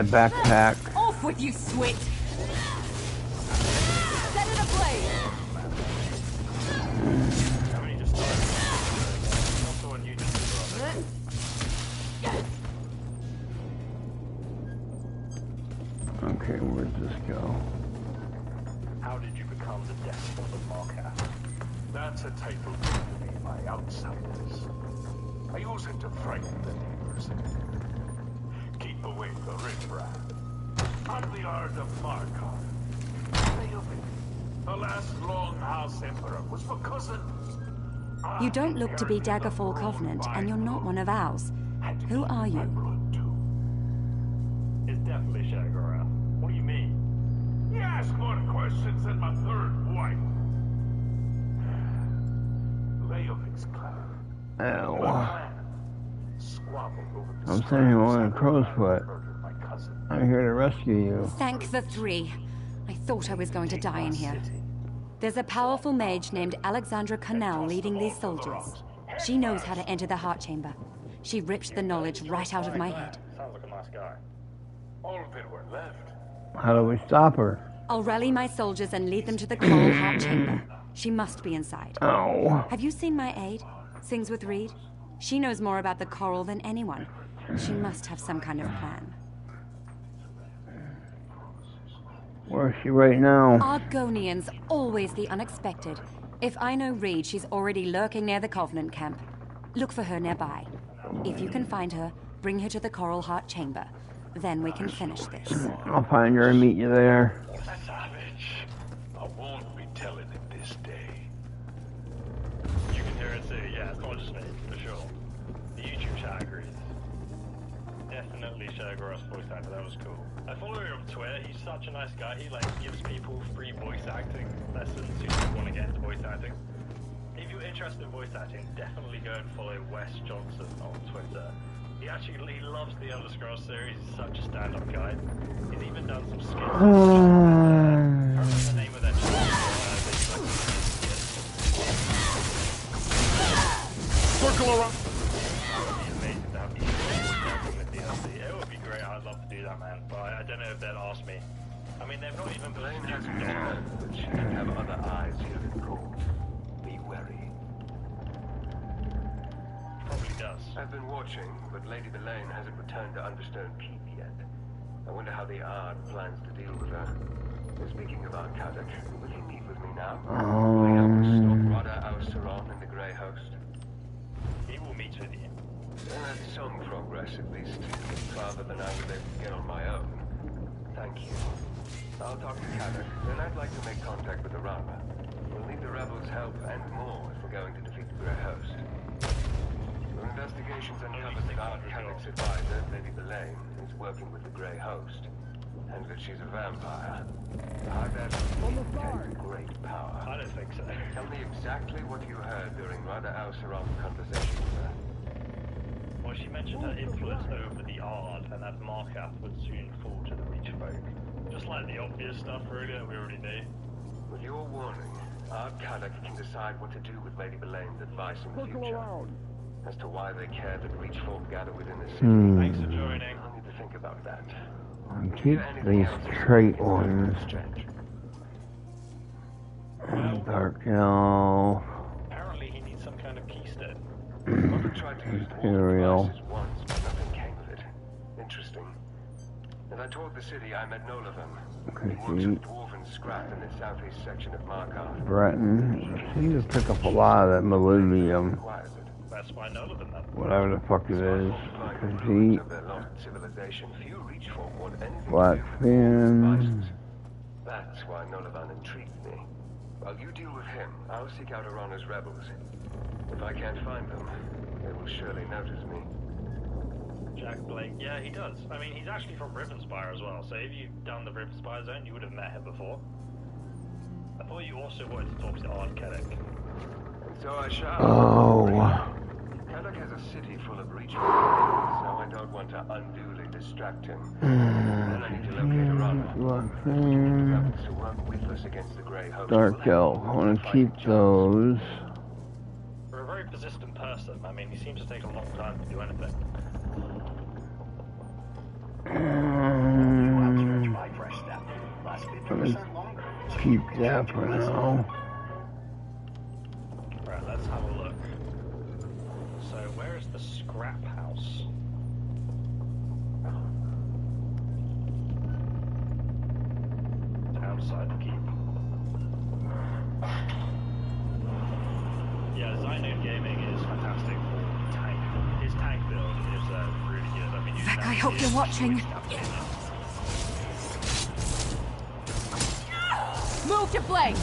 backpack. Off with you, Swit! Set it ablaze! Okay, where'd this go? How did you become the despot of Markarth? That's a title given to me by outsiders. I use it to frighten the neighbors. Keep away the riffraff. I'm the Ard of Markarth. The last Longhouse Emperor was my cousin. You don't look to be Daggerfall Covenant, and you're not one of ours. Who are you? It's definitely Shagora. What do you mean? You ask more questions than my third wife. Leovic's clan. Ow. I'm sitting here on a crow's foot. I'm here to rescue you. Thank the three. I thought I was going to die in here. There's a powerful mage named Alexandra Connell leading these soldiers. She knows how to enter the heart chamber. She ripped the knowledge right out of my head. Sounds like a nice guy. All of it were left. How do we stop her? I'll rally my soldiers and lead them to the coral heart chamber. She must be inside. Oh. Have you seen my aide? Sings with Reed? She knows more about the coral than anyone. She must have some kind of plan. Where is she right now? Argonians, always the unexpected. If I know Reed, she's already lurking near the Covenant camp. Look for her nearby. If you can find her, bring her to the Coral Heart Chamber. Then we can finish this. I'll find her and meet you there. Savage. I won't be telling it this day. You can hear it too, yeah, it's not just me, for sure. The YouTube chat agrees. Definitely Shagor's voice actor, that was cool. I follow him on Twitter, he's such a nice guy, he gives people free voice acting lessons who want to get into voice acting. If you're interested in voice acting, definitely go and follow Wes Johnson on Twitter. He actually loves the Elder Scrolls series. He's such a stand-up guy. He's even done some skits. I can't remember the name of that channel. Circle around. It would be great. I'd love to do that, man. But I don't know if they'd ask me. I mean, they've not even Blaine has returned, but she can have other eyes here in court. Be wary. Probably does. I've been watching, but Lady Belaine hasn't returned to Understone Keep yet. I wonder how the Ard plans to deal with her. Speaking of Arkadic, will he meet with me now? Will he help us stop Rada Al-Saron and the Grey Host? He will meet with you. That's some progress, at least. Farther than I was able to get on my own. Thank you. I'll talk to Kadok, then I'd like to make contact with Arana. We'll need the rebels' help and more if we're going to defeat the Grey Host. Your investigations uncovered that Kadok's advisor, Lady Belaine, is working with the Grey Host, and that she's a vampire. I've had great power. I don't think so. Tell me exactly what you heard during Rada Al-Saron's conversation with her. Well, she mentioned her influence over the Ard, and that Markath would soon fall to the Reach folk. Just like the obvious stuff, really, that we already knew. With your warning, Ard Kadok can decide what to do with Lady Belaine's advice in the future. As to why they care that Reach folk gather within the city. Thanks for joining. I'll need to think about that. Keep these trait ones. Dark Elf. Apparently he needs some kind of keystone. Mother tried to use the Imperial. devices once, but nothing came of it. Interesting. As I toured the city, I met Nolavan. He works with dwarven scrap in the southeast section of Markath. Breton. Seem to pick up a lot of that millennium. That's why Nolavan then. Whatever the fuck it is. Ruins of their lost civilization. Few Reach folk want anything Blackfin. That's why Nolavan intrigued me. While you deal with him, I'll seek out Arana's rebels. If I can't find them, they will surely notice me. Jack Blake, yeah, he does. I mean, he's actually from Rivenspire as well, so if you've done the Rivenspire zone, you would have met him before. I thought you also wanted to talk to Ard Kadok. And so I shall. Oh. Kadok has a city full of Reach folk, so I don't want to unduly distract him. Then I need to locate Arana. Blackfin. To work with us against the Grey Host. Dark Elf. I want to keep those. For a very persistent person, I mean, he seems to take a long time to do anything. Keep that for now. Right, let's have a look. So, where is the scrap house? Outside the keep. Yeah, Zyno Gaming is fantastic for tank. His tank build is really good. I mean, Vec, I hope you're watching. Move to Blake!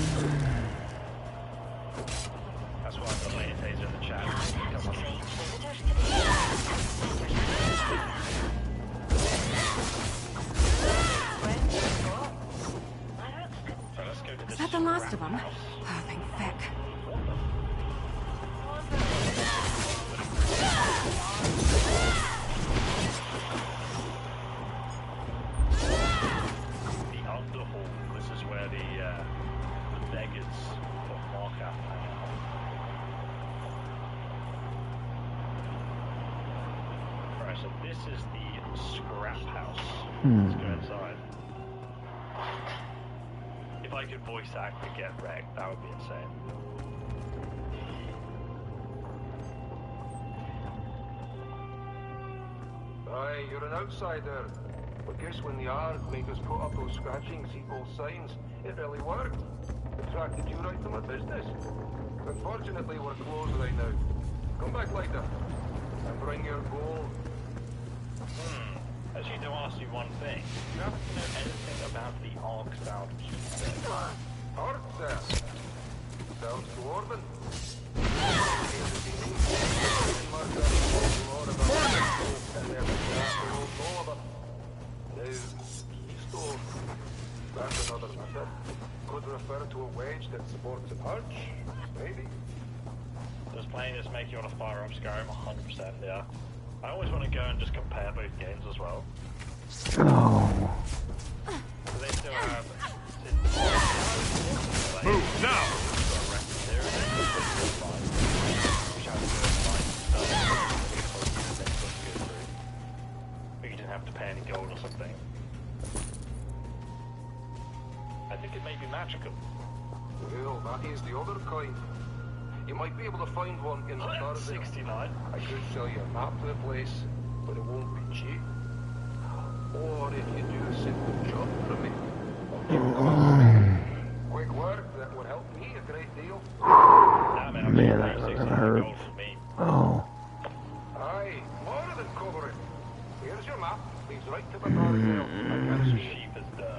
That's why I'm playing Taser in the chat. Come on. Right, let's go to this. Is that the last of them? Oh, thank Vec. The Underhall. This is where the beggars of Markath hang out. Right, so this is the scrap house. Let's go inside. If I could voice act to get wrecked, that would be insane. Aye, you're an outsider. But guess when the Ard made us put up those scratching sequel signs, it really worked. Attracted you right to my business. Unfortunately, we're closed right now. Come back later and bring your gold. I actually do ask you one thing. Do you happen to know anything about the Arc-bound keystone? Arc? Sounds dwarven. Keystone. That's another matter. Could refer to a wedge that supports an arch, maybe. saying this make you want to fire up Skyrim? 100%, yeah. I always want to go and just compare both games as well. Oh. So they still have... Move now! But you didn't have to pay any gold or something. I think it may be magical. Well, that is the other kind. You might be able to find one in the caravan. 69. I could sell you a map to the place, but it won't be cheap. Or if you do a simple job for me, I'll give you quick work that would help me a great deal. Man, that hurts. Oh. Aye, more than cover it. Here's your map. Leads right to the caravan.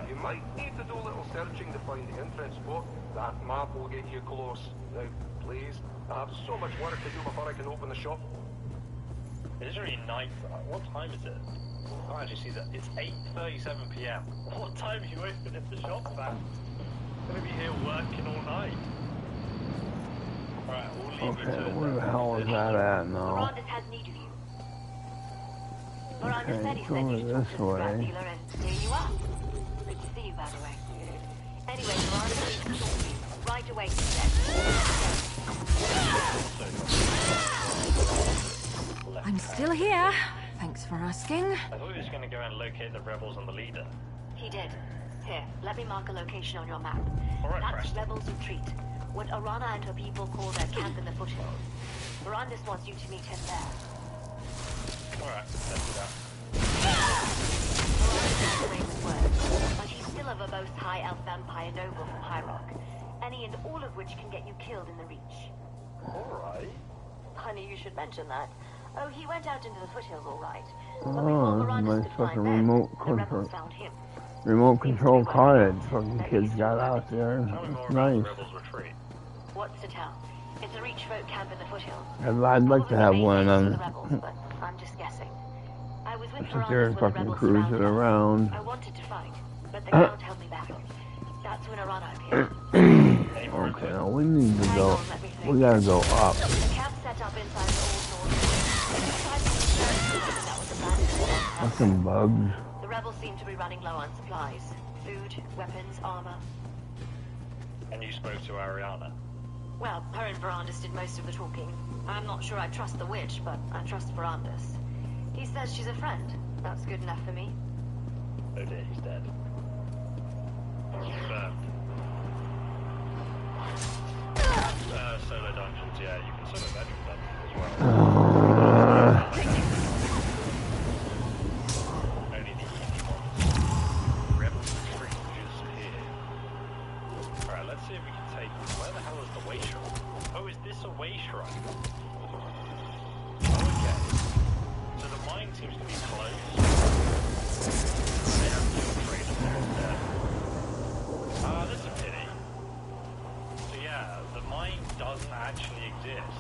You might need to do a little searching to find the entrance, but that map will get you close. Now, please, I have so much work to do before I can open the shop. It's already night. What time is it? I can't actually see that. It's 8:37 p.m. What time are you opening the shop at? I'm gonna be here working all night. Alright, we'll leave you to it. Where the hell is that at now? Miranda's has need of you. Miranda said he Go sent you to talk this to the scrap way. dealer, and here you are. Good to see you, by the way. Anyway, Miranda needs to talk to you. Right away, she said. I'm still here. Thanks for asking. I thought he was going to go and locate the rebels and the leader. He did. Here, let me mark a location on your map. Alright, That's Rebels Retreat. What Arana and her people call their camp in the foothills. Mirandus wants you to meet him there. Alright, let's do that. Mirandus has away with words, but he's still a verbose high elf vampire noble from High Rock. Any and all of which can get you killed in the Reach. Alright. Honey, you should mention that. Oh, he went out into the foothills all right. Oh, this is my fucking remote control. Found him. Remote control car that fucking kids got out there. It's nice. What's to tell? It's a Reach folk camp in the foothills. I'd like to have one of them. But I'm just guessing. I was with Sit there and fucking cruise it around. I wanted to fight, but the count held me back. That's when Arana appeared. Okay, now we need to go. We gotta go up. The camp set up inside the old north. Fucking bugs. The rebels seem to be running low on supplies. Food, weapons, armor. And you spoke to Ariana? Well, her and Verandis did most of the talking. I'm not sure I trust the witch, but I trust Verandis. He says she's a friend. That's good enough for me. Oh dear, he's dead. Confirmed. Solo dungeons, yeah, you can solo bedroom dungeons as well. Only the easy ones. Rebel Retreat just here. Alright, let's see if we can take... Where the hell is the way shrine? Oh, is this a way shrine? Okay. So the mine seems to be closed. They have to trade them there. That's a pity. So yeah, the mine doesn't actually exist,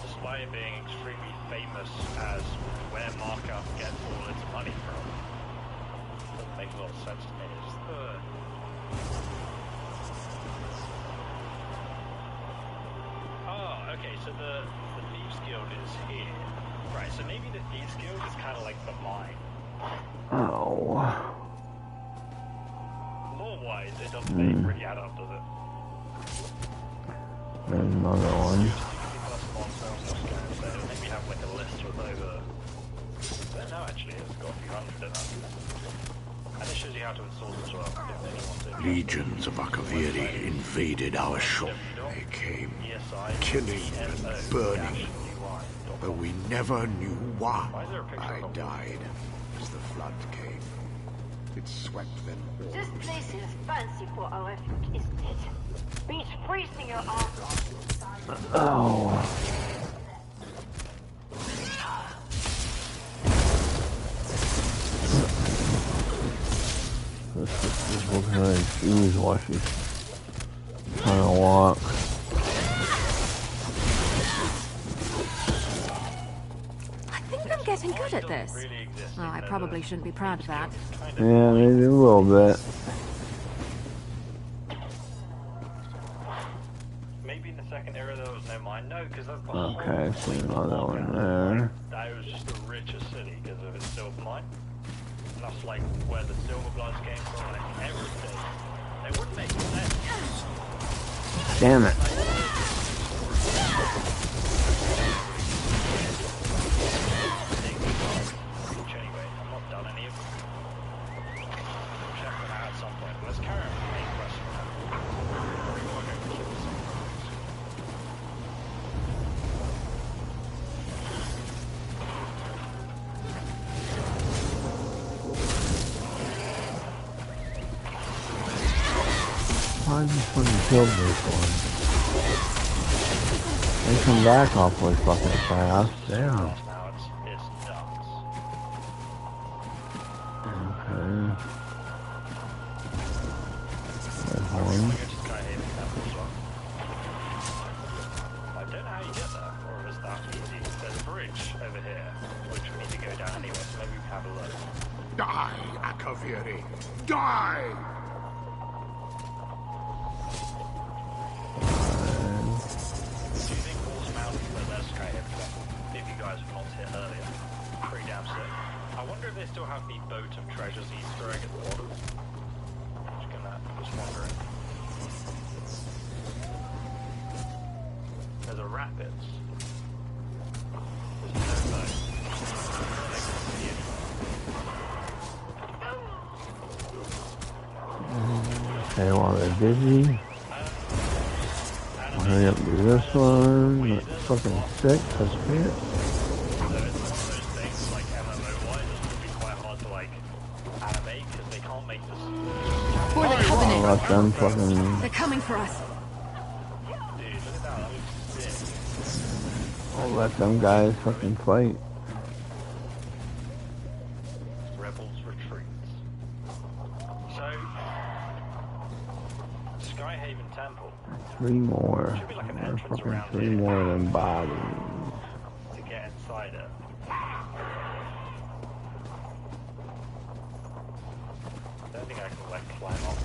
despite it being extremely famous as where Markup gets all its money from. Doesn't make a lot of sense to me. It's Oh, okay, so the Thieves Guild is here. Right, so maybe the Thieves Guild is kind of like the mine. Oh. Lore-wise, it doesn't really add up, does it? There's another one. Maybe have like a list with over... No, actually, it's got a few hundred in that. And it shows you how to install it as well. Legions of Akaviri invaded our shop. They came, killing and burning. But we never knew why. I died as the flood came. It swept them all. This place is fancy for our food, isn't it? Beats freezing your arms off. Oh. This is looking like shoes washing. Trying to walk. I think I'm getting good at this. Oh, I probably shouldn't be proud of that. Yeah, maybe a little bit. Maybe in the second era there was no mine. No, because because that's the Okay, whole so point of another one Lockout. there. That was just the richest city because of its silver mine. And that's like where the silver bloods came from and everything. They wouldn't make sense. Damn it. Anyway, I'm not done any of them. Check them out at some point. Let's carry on with the main quest. Why did you fucking kill this one? They come back awfully fucking fast. Damn. Now it's nuts. Okay. There's one. I don't know how you get there, or if it's that easy. There's a bridge over here, which we need to go down anyway, so maybe we can have a look. Die, Akaviri! Die! Do you think Horse Mountain, where there's Skyhaven, if you guys have not hit earlier, pretty damn sick. I wonder if they still have the Boat of Treasures Easter egg at the bottom. Just wondering. There's a rapids. There's no boat. Okay, while they're busy, I'll hurry up and do this one. That's fucking sick. That's great. For the Covenant. I'll let them fucking... They're coming for us. I'll let them guys fucking fight. Rebels retreats. So, Skyhaven Temple. 3 more. Should be like an There's entrance fucking around 3 here more of them bodies. to get inside it. I don't think I can like climb up.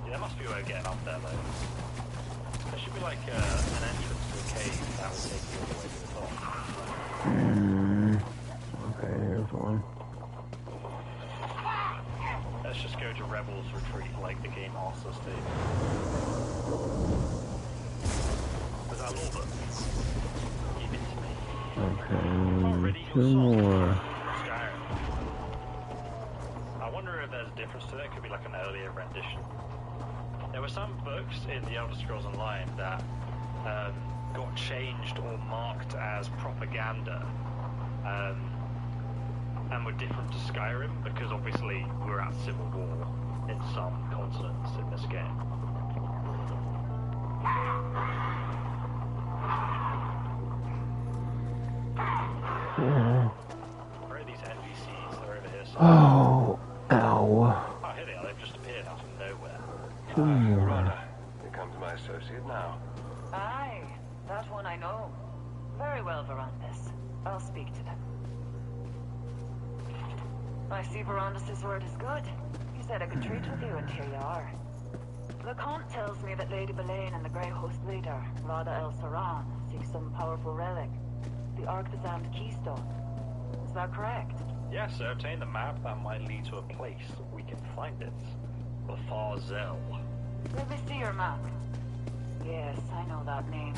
Yeah, there must be a way of getting up there though. There should be like an entrance to a cave that will take you all the way to the top. Okay, here's one. Let's just go to Rebels Retreat like the game asks us to. Was that all of it? Give it to me. Okay, 2 more. I wonder if there's a difference to that. It could be like an earlier rendition. There were some books in the Elder Scrolls Online that got changed or marked as propaganda and were different to Skyrim because obviously we're at civil war in some continents in this game. Where are these NPCs? They're over here somewhere. Oh, ow. Oh, here they are. They've just appeared out of nowhere. 2 more. Here comes my associate now. Aye, that one I know. Very well, Verandis. I'll speak to them. I see Verandis' word is good. He said I could treat with you, and here you are. The Count tells me that Lady Belaine and the Grey Host leader, Rada El Saran, seek some powerful relic. The Arctazand Keystone. Is that correct? Yes, so obtain the map that might lead to a place we can find it. Betharzel. Let me see your map. Yes, I know that name.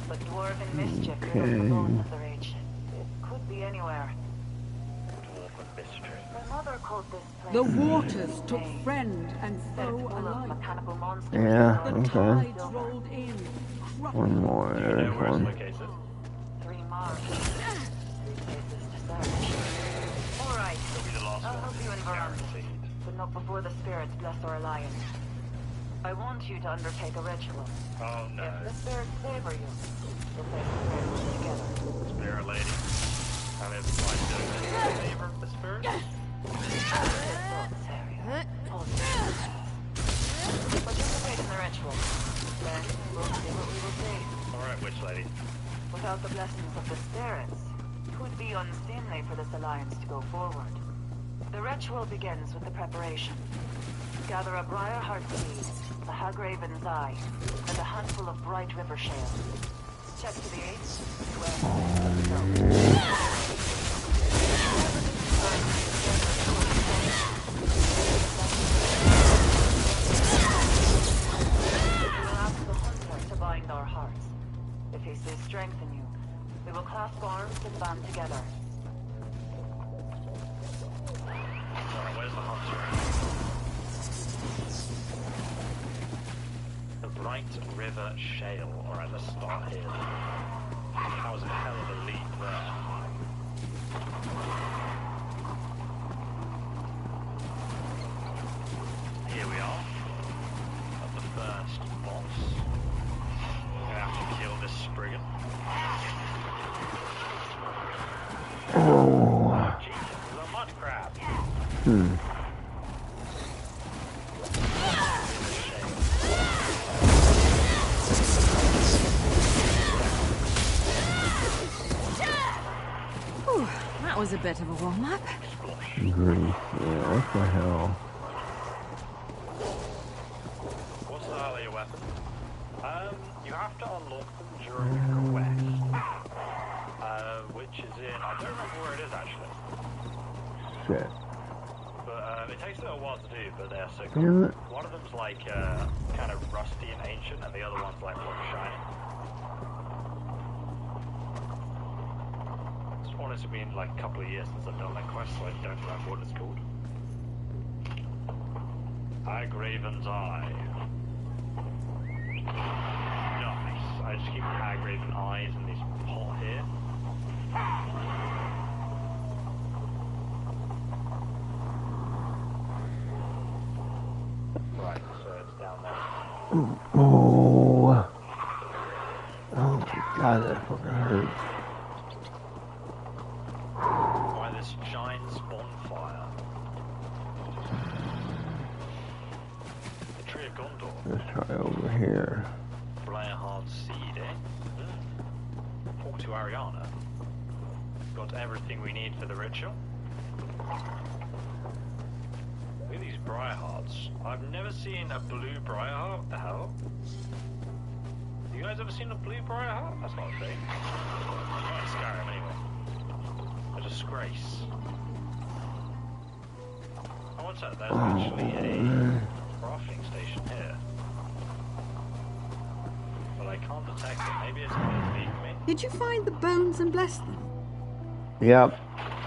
But Dwarven Mischief lit up the bones of the region. It could be anywhere. Dwarven Mischief. My mother called this place... The waters took friend and foe alike. Mechanical monsters. Yeah, The okay. tides rolled in. 1 more. There's one. 3 miles. 3 places to search. Alright. I'll help you in Verandis. But not before the spirits bless our alliance. I want you to undertake a ritual. Oh no. If the spirits favor you, we'll face the ritual together. Spirit lady. And if I don't favor of the spirits? Participate in the ritual. Then we'll see what we will see. Alright, witch lady. Without the blessings of the spirits, it would be unseemly for this alliance to go forward. The ritual begins with the preparation. Gather a briar heart seed, the Hagraven's Eye, and a handful of bright river shale. Check to the east, west, and we'll ask the hunter to bind our hearts. If he sees strength in you, we will clasp arms and band together. Alright, where's the hunter? The Bright River Shale. Alright, let's start here. That was a hell of a leap there. Here we are. At the first boss. We're gonna have to kill this Spriggan. Oh. Jesus, there's a mud crab. That was a bit of a warm-up. Grief. Yeah, what the hell? What's the hell of your weapon? You have to unlock them during the quest. Which is in... I don't remember where it is, actually. Shit. But it takes a little while to do, but they're so Damn cool. it. One of them's like kind of rusty and ancient, and the other one's like shiny. It's honestly been like a couple of years since I've done that quest, so I don't remember what it's called. Hagraven's Eye. Nice. I just keep Hagraven eyes in this pot here. Right, so it's down there. Oh. Oh my god, that fucking hurts. By this giant's bonfire. The Tree of Gondor. Let's try over here. Briarheart seed, eh? Talk to Ariana. Got everything we need for the ritual. Look at these Briarhearts. I've never seen a blue Briarheart. What the hell? You guys ever seen a blue Briarheart? That's not a thing. Not in Skyrim anyway. A disgrace. Oh, what's that? There's actually a crafting station here. But I can't detect it. Maybe it's going to leave me. Did you find the bones and bless them? Yep.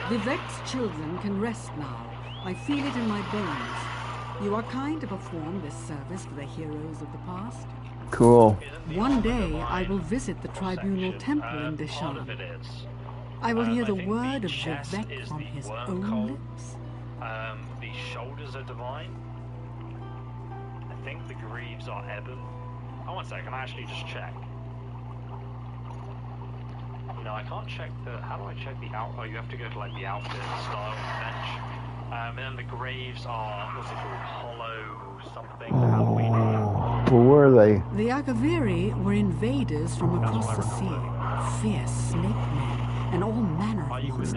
Vivek's children can rest now. I feel it in my bones. You are kind to perform this service for the heroes of the past. Cool. One day I will visit the tribunal temple in Deshan. I will hear the word of Vivek from his own lips. The shoulders are divine. I think the greaves are ebon. Oh, one sec, can I actually just check? No, I can't check the... How do I check the out... Oh, you have to go to, like, the outfit style bench. And then the graves are... What's it called? Hollow something. Halloween. Who were they? The Akaviri were invaders from across the sea. Fierce snake men and all manner of monsters.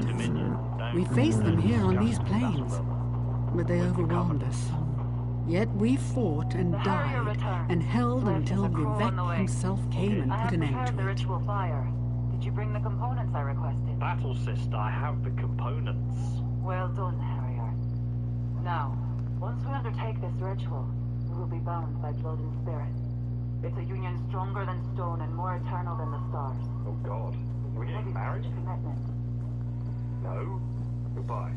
We faced them here on these plains, but they overwhelmed us. Yet we fought and died and held until Vivek himself came and put an end to it. Did you bring the components I requested? Battle sister, I have the components. Well done, Harrier. Now, once we undertake this ritual, we will be bound by blood and spirit. It's a union stronger than stone and more eternal than the stars. Oh God, are we getting married? Commitment. No. Goodbye.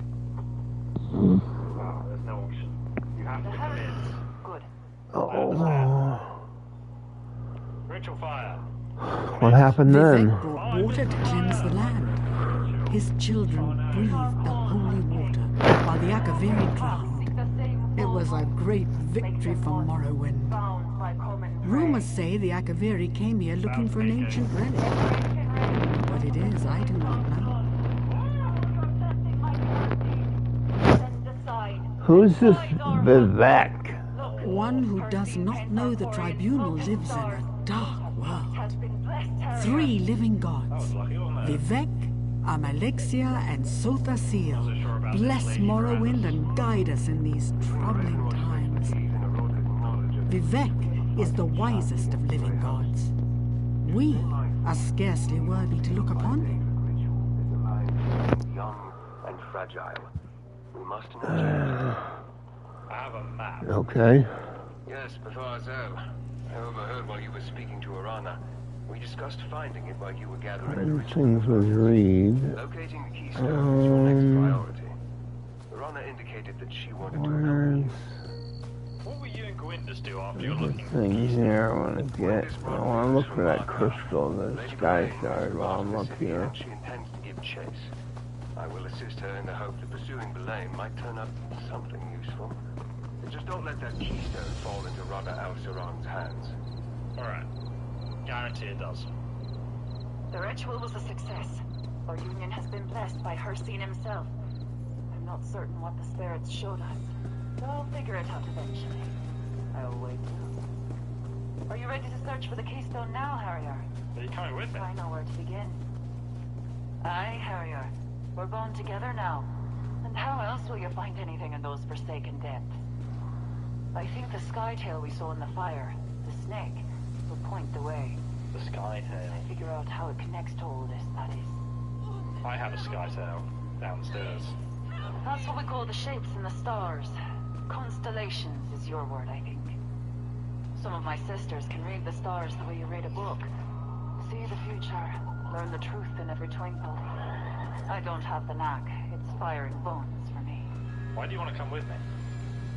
Wow, there's no option. You have to commit. Good. Oh. Ritual fire. What happened then? Vivek brought water to cleanse the land. His children breathed the holy water while the Akaviri drowned. It was a great victory for Morrowind. Rumors say the Akaviri came here looking for an ancient relic. What it is, I do not know. Who's this Vivek? One who does not know the tribunal lives in a dark world. 3 living gods, Vivek, Amalexia, and Sotha-Sil, bless Morrowind and guide us in these troubling times. Vivek is the wisest of living gods. We are scarcely worthy to look upon him. Young and fragile. We must nurture. I have a map. Okay. Yes, Bafarzel. I overheard while you were speaking to Arana. We discussed finding it while you were gathering Things with Reed. Locating the keystone is your next priority. Arana indicated that she wanted to accompany you. What were you and Gwyndas do after you're looking for Things here I want to get. I want to look for that crystal, the sky shard, while I'm up here. She intends to give chase. I will assist her in the hope that pursuing Belay might turn up something useful. Just don't let that keystone fall into Rada Al-Saran's hands. Alright. Guarantee it does. The ritual was a success. Our union has been blessed by Hircine himself. I'm not certain what the spirits showed us, but I'll figure it out eventually. I always will. Are you ready to search for the keystone now, Harrier? Are you coming with me? I know where to begin. Aye, Harrier. We're going together now. And how else will you find anything in those forsaken depths? I think the skytail we saw in the fire, the snake, will point the way. The skytail? I figure out how it connects to all this, that is. I have a skytail downstairs. That's what we call the shapes in the stars. Constellations is your word, I think. Some of my sisters can read the stars the way you read a book. See the future, learn the truth in every twinkle. I don't have the knack. It's fire and bones for me. Why do you want to come with me?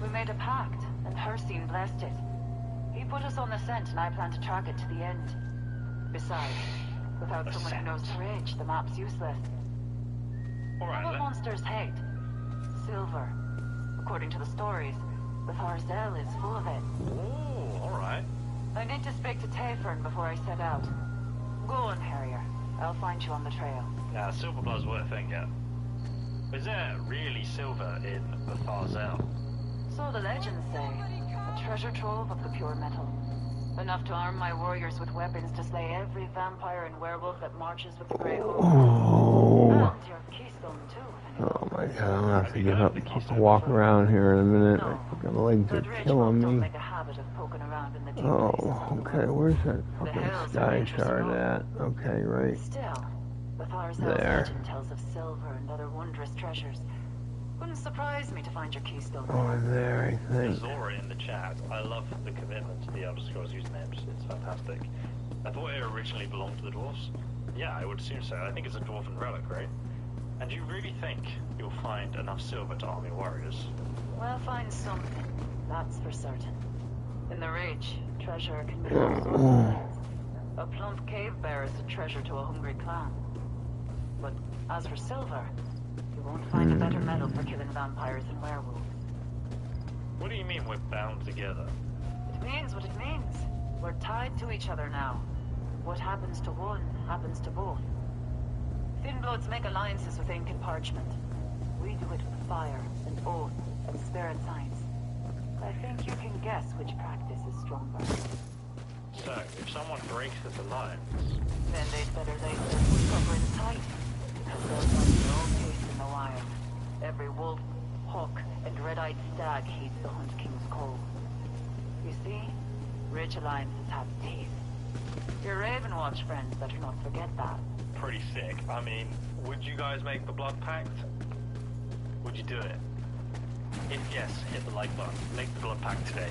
We made a pact, and Hircine blessed it. He put us on the scent, and I plan to track it to the end. Besides, without someone who knows the ridge, the map's useless. Alright, what monsters hate? Silver. According to the stories, the Farzel is full of it. Oh, alright. I need to speak to Tayfern before I set out. Go on, Harrier. I'll find you on the trail. Yeah, silver blood's worth a thing, yeah. Is there really silver in the Farzel? So the legends say. A treasure trove of the pure metal. Enough to arm my warriors with weapons to slay every vampire and werewolf that marches with the Grey Horde. Oh. And your keystone, too. Oh my god, I'm gonna have to get up and walk around here in a minute. My legs are killing me. Oh, okay, where's that fucking sky shard at? Okay, right there. Legend tells of silver and other wondrous treasures. Wouldn't surprise me to find your keystone. Oh, there, I think. Zora in the chat. I love the commitment to the Elder Scrolls usernames. It's fantastic. I thought it originally belonged to the dwarves. Yeah, I would assume so. I think it's a dwarven relic, right? And do you really think you'll find enough silver to arm your warriors? We'll find something. That's for certain. In the Ridge, treasure can be lost. A plump cave bear is a treasure to a hungry clan. But as for silver, you won't find a better metal for killing vampires and werewolves. What do you mean we're bound together? It means what it means. We're tied to each other now. What happens to one happens to both. Thinbloods make alliances with ink and parchment. We do it with fire and oath and spirit signs. I think you can guess which practice is stronger. So, if someone breaks this alliance... Then they'd better lay their foot covering tight. Because there's no peace in the wild. Every wolf, hawk, and red-eyed stag heeds the Hunt King's call. You see, Ridge alliances have teeth. Your Ravenwatch friends better not forget that. Pretty sick. I mean, would you guys make the blood pact? Would you do it? If yes, hit the like button. Make the blood pact today.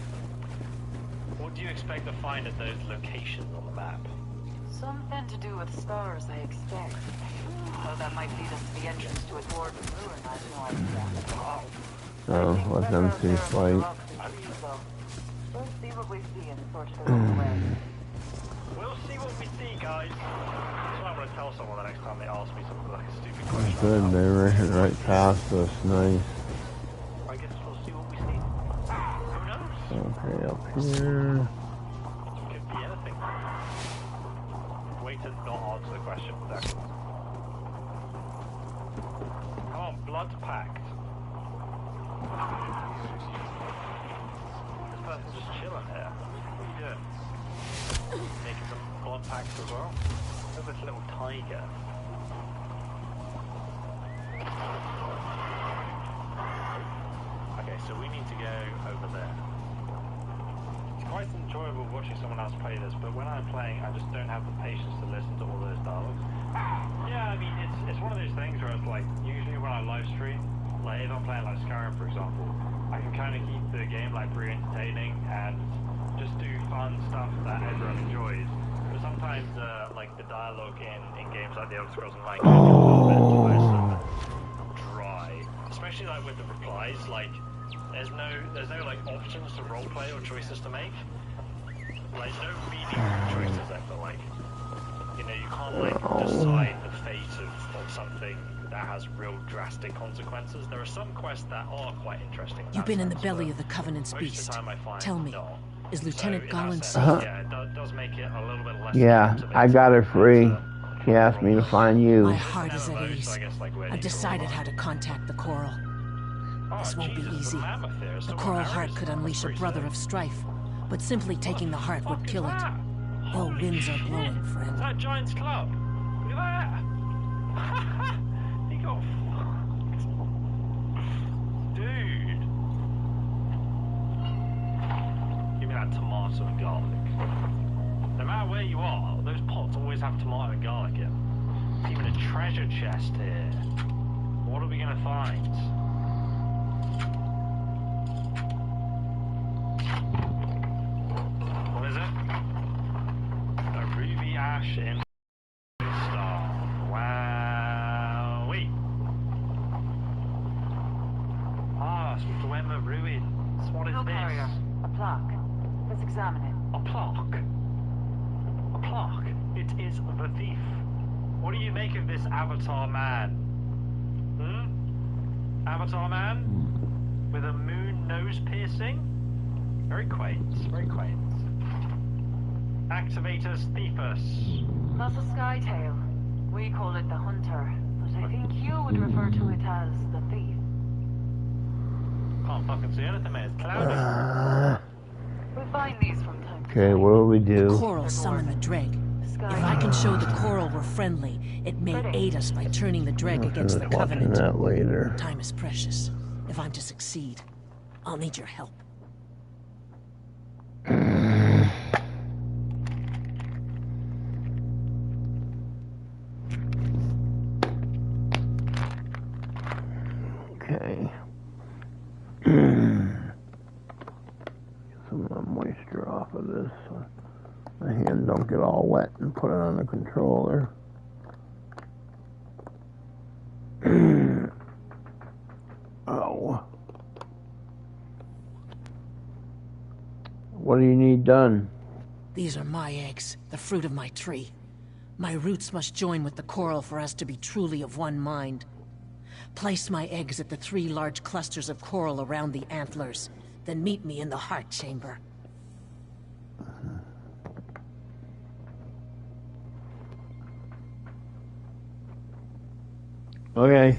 What do you expect to find at those locations on the map? Something to do with stars, I expect. Though that might lead us to the entrance to a dwarven ruin, I have no idea. Oh, let them see fight. We'll see what we see and sort it along the way. We'll see what we see, guys. That's what I'm gonna tell someone the next time they ask me something like a stupid question. Good, they ran right past us. Nice. I guess we'll see what we see. Who knows? Okay, up here. Could be anything. Wait to not answer the question for that. Come on, blood pact. This person's just chilling here. What are you doing? Making some blood packs as well? Look at this little tiger. Okay, so we need to go over there. quite enjoyable watching someone else play this, but when I'm playing, I just don't have the patience to listen to all those dialogues. Yeah, I mean, it's one of those things where it's like, usually when I live stream, like if I'm playing like Skyrim, for example, I can kind of keep the game like pretty entertaining and just do fun stuff that everyone enjoys. But sometimes, like the dialogue in games like The Elder Scrolls Online can be a little bit tiresome, dry, especially like with the replies. Like, there's no like options to roleplay or choices to make. Like, no meaningful choices. I feel like, you know, you can't like decide the fate of something that has real drastic consequences. There are some quests that are quite interesting. You've been in the belly of the Covenant's beast. Tell me, is Lieutenant Garland safe? Yeah, it does make it a little bit less. Yeah, I got her free. She asked me to find you. My heart is at ease. I've decided how to contact the Coral. This won't be easy. The Coral Heart could unleash a brother of strife, but simply taking the heart would kill it. Ill winds are blowing, friend. Is that Giant's Club? Look at that! He got fucked. Dude! Give me that tomato and garlic. No matter where you are, those pots always have tomato and garlic in. There's even a treasure chest here. What are we gonna find? What is it? A ruby ash in star. Wowee. Ah, Swemmer ruins. What is this? Carrier. A plaque. Let's examine it. A plaque? A plaque? It is the thief. What do you make of this Avatar man? Avatar man? With a moon nose piercing? Very quaint, very quaint. Activatus Thiefus. That's a skytail. We call it the Hunter, but I think you would refer to it as the Thief. Can't fucking see anything, man. It's cloudy. We find these from time to time. Okay, what do we do? The Coral summon the Dreg. If I can show the Coral we're friendly, it may aid us by turning the Dreg against the Covenant. That later. Time is precious. If I'm to succeed, I'll need your help. Okay. Some of the moisture off of this so my hand don't get all wet, and put it on the controller. Oh. What do you need done? These are my eggs, the fruit of my tree. My roots must join with the Coral for us to be truly of one mind. Place my eggs at the 3 large clusters of coral around the antlers, then meet me in the heart chamber. Okay.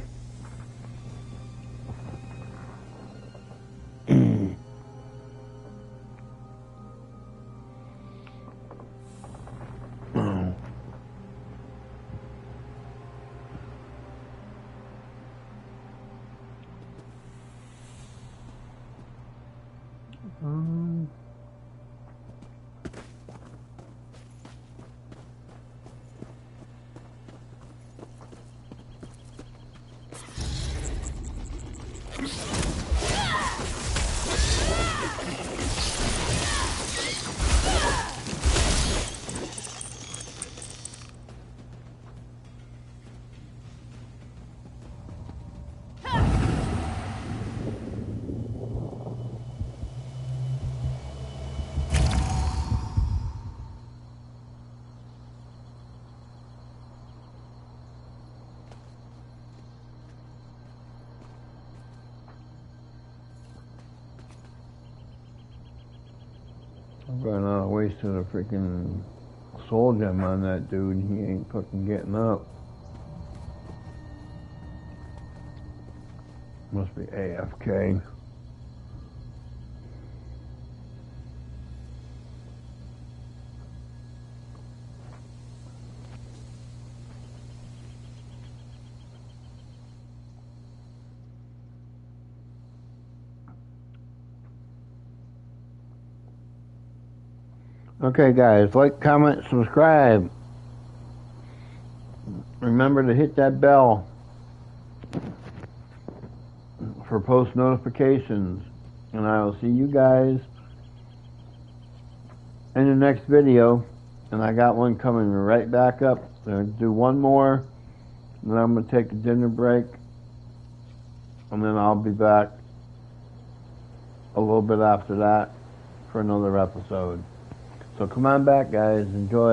I'm going out of waste of the freaking soul gem on that dude. He ain't fucking getting up. Must be AFK. Okay, guys, like, comment, subscribe. Remember to hit that bell for post notifications. And I will see you guys in the next video. And I got one coming right back up. I'm going to do one more. And then I'm going to take a dinner break. And then I'll be back a little bit after that for another episode. So come on back, guys. Enjoy.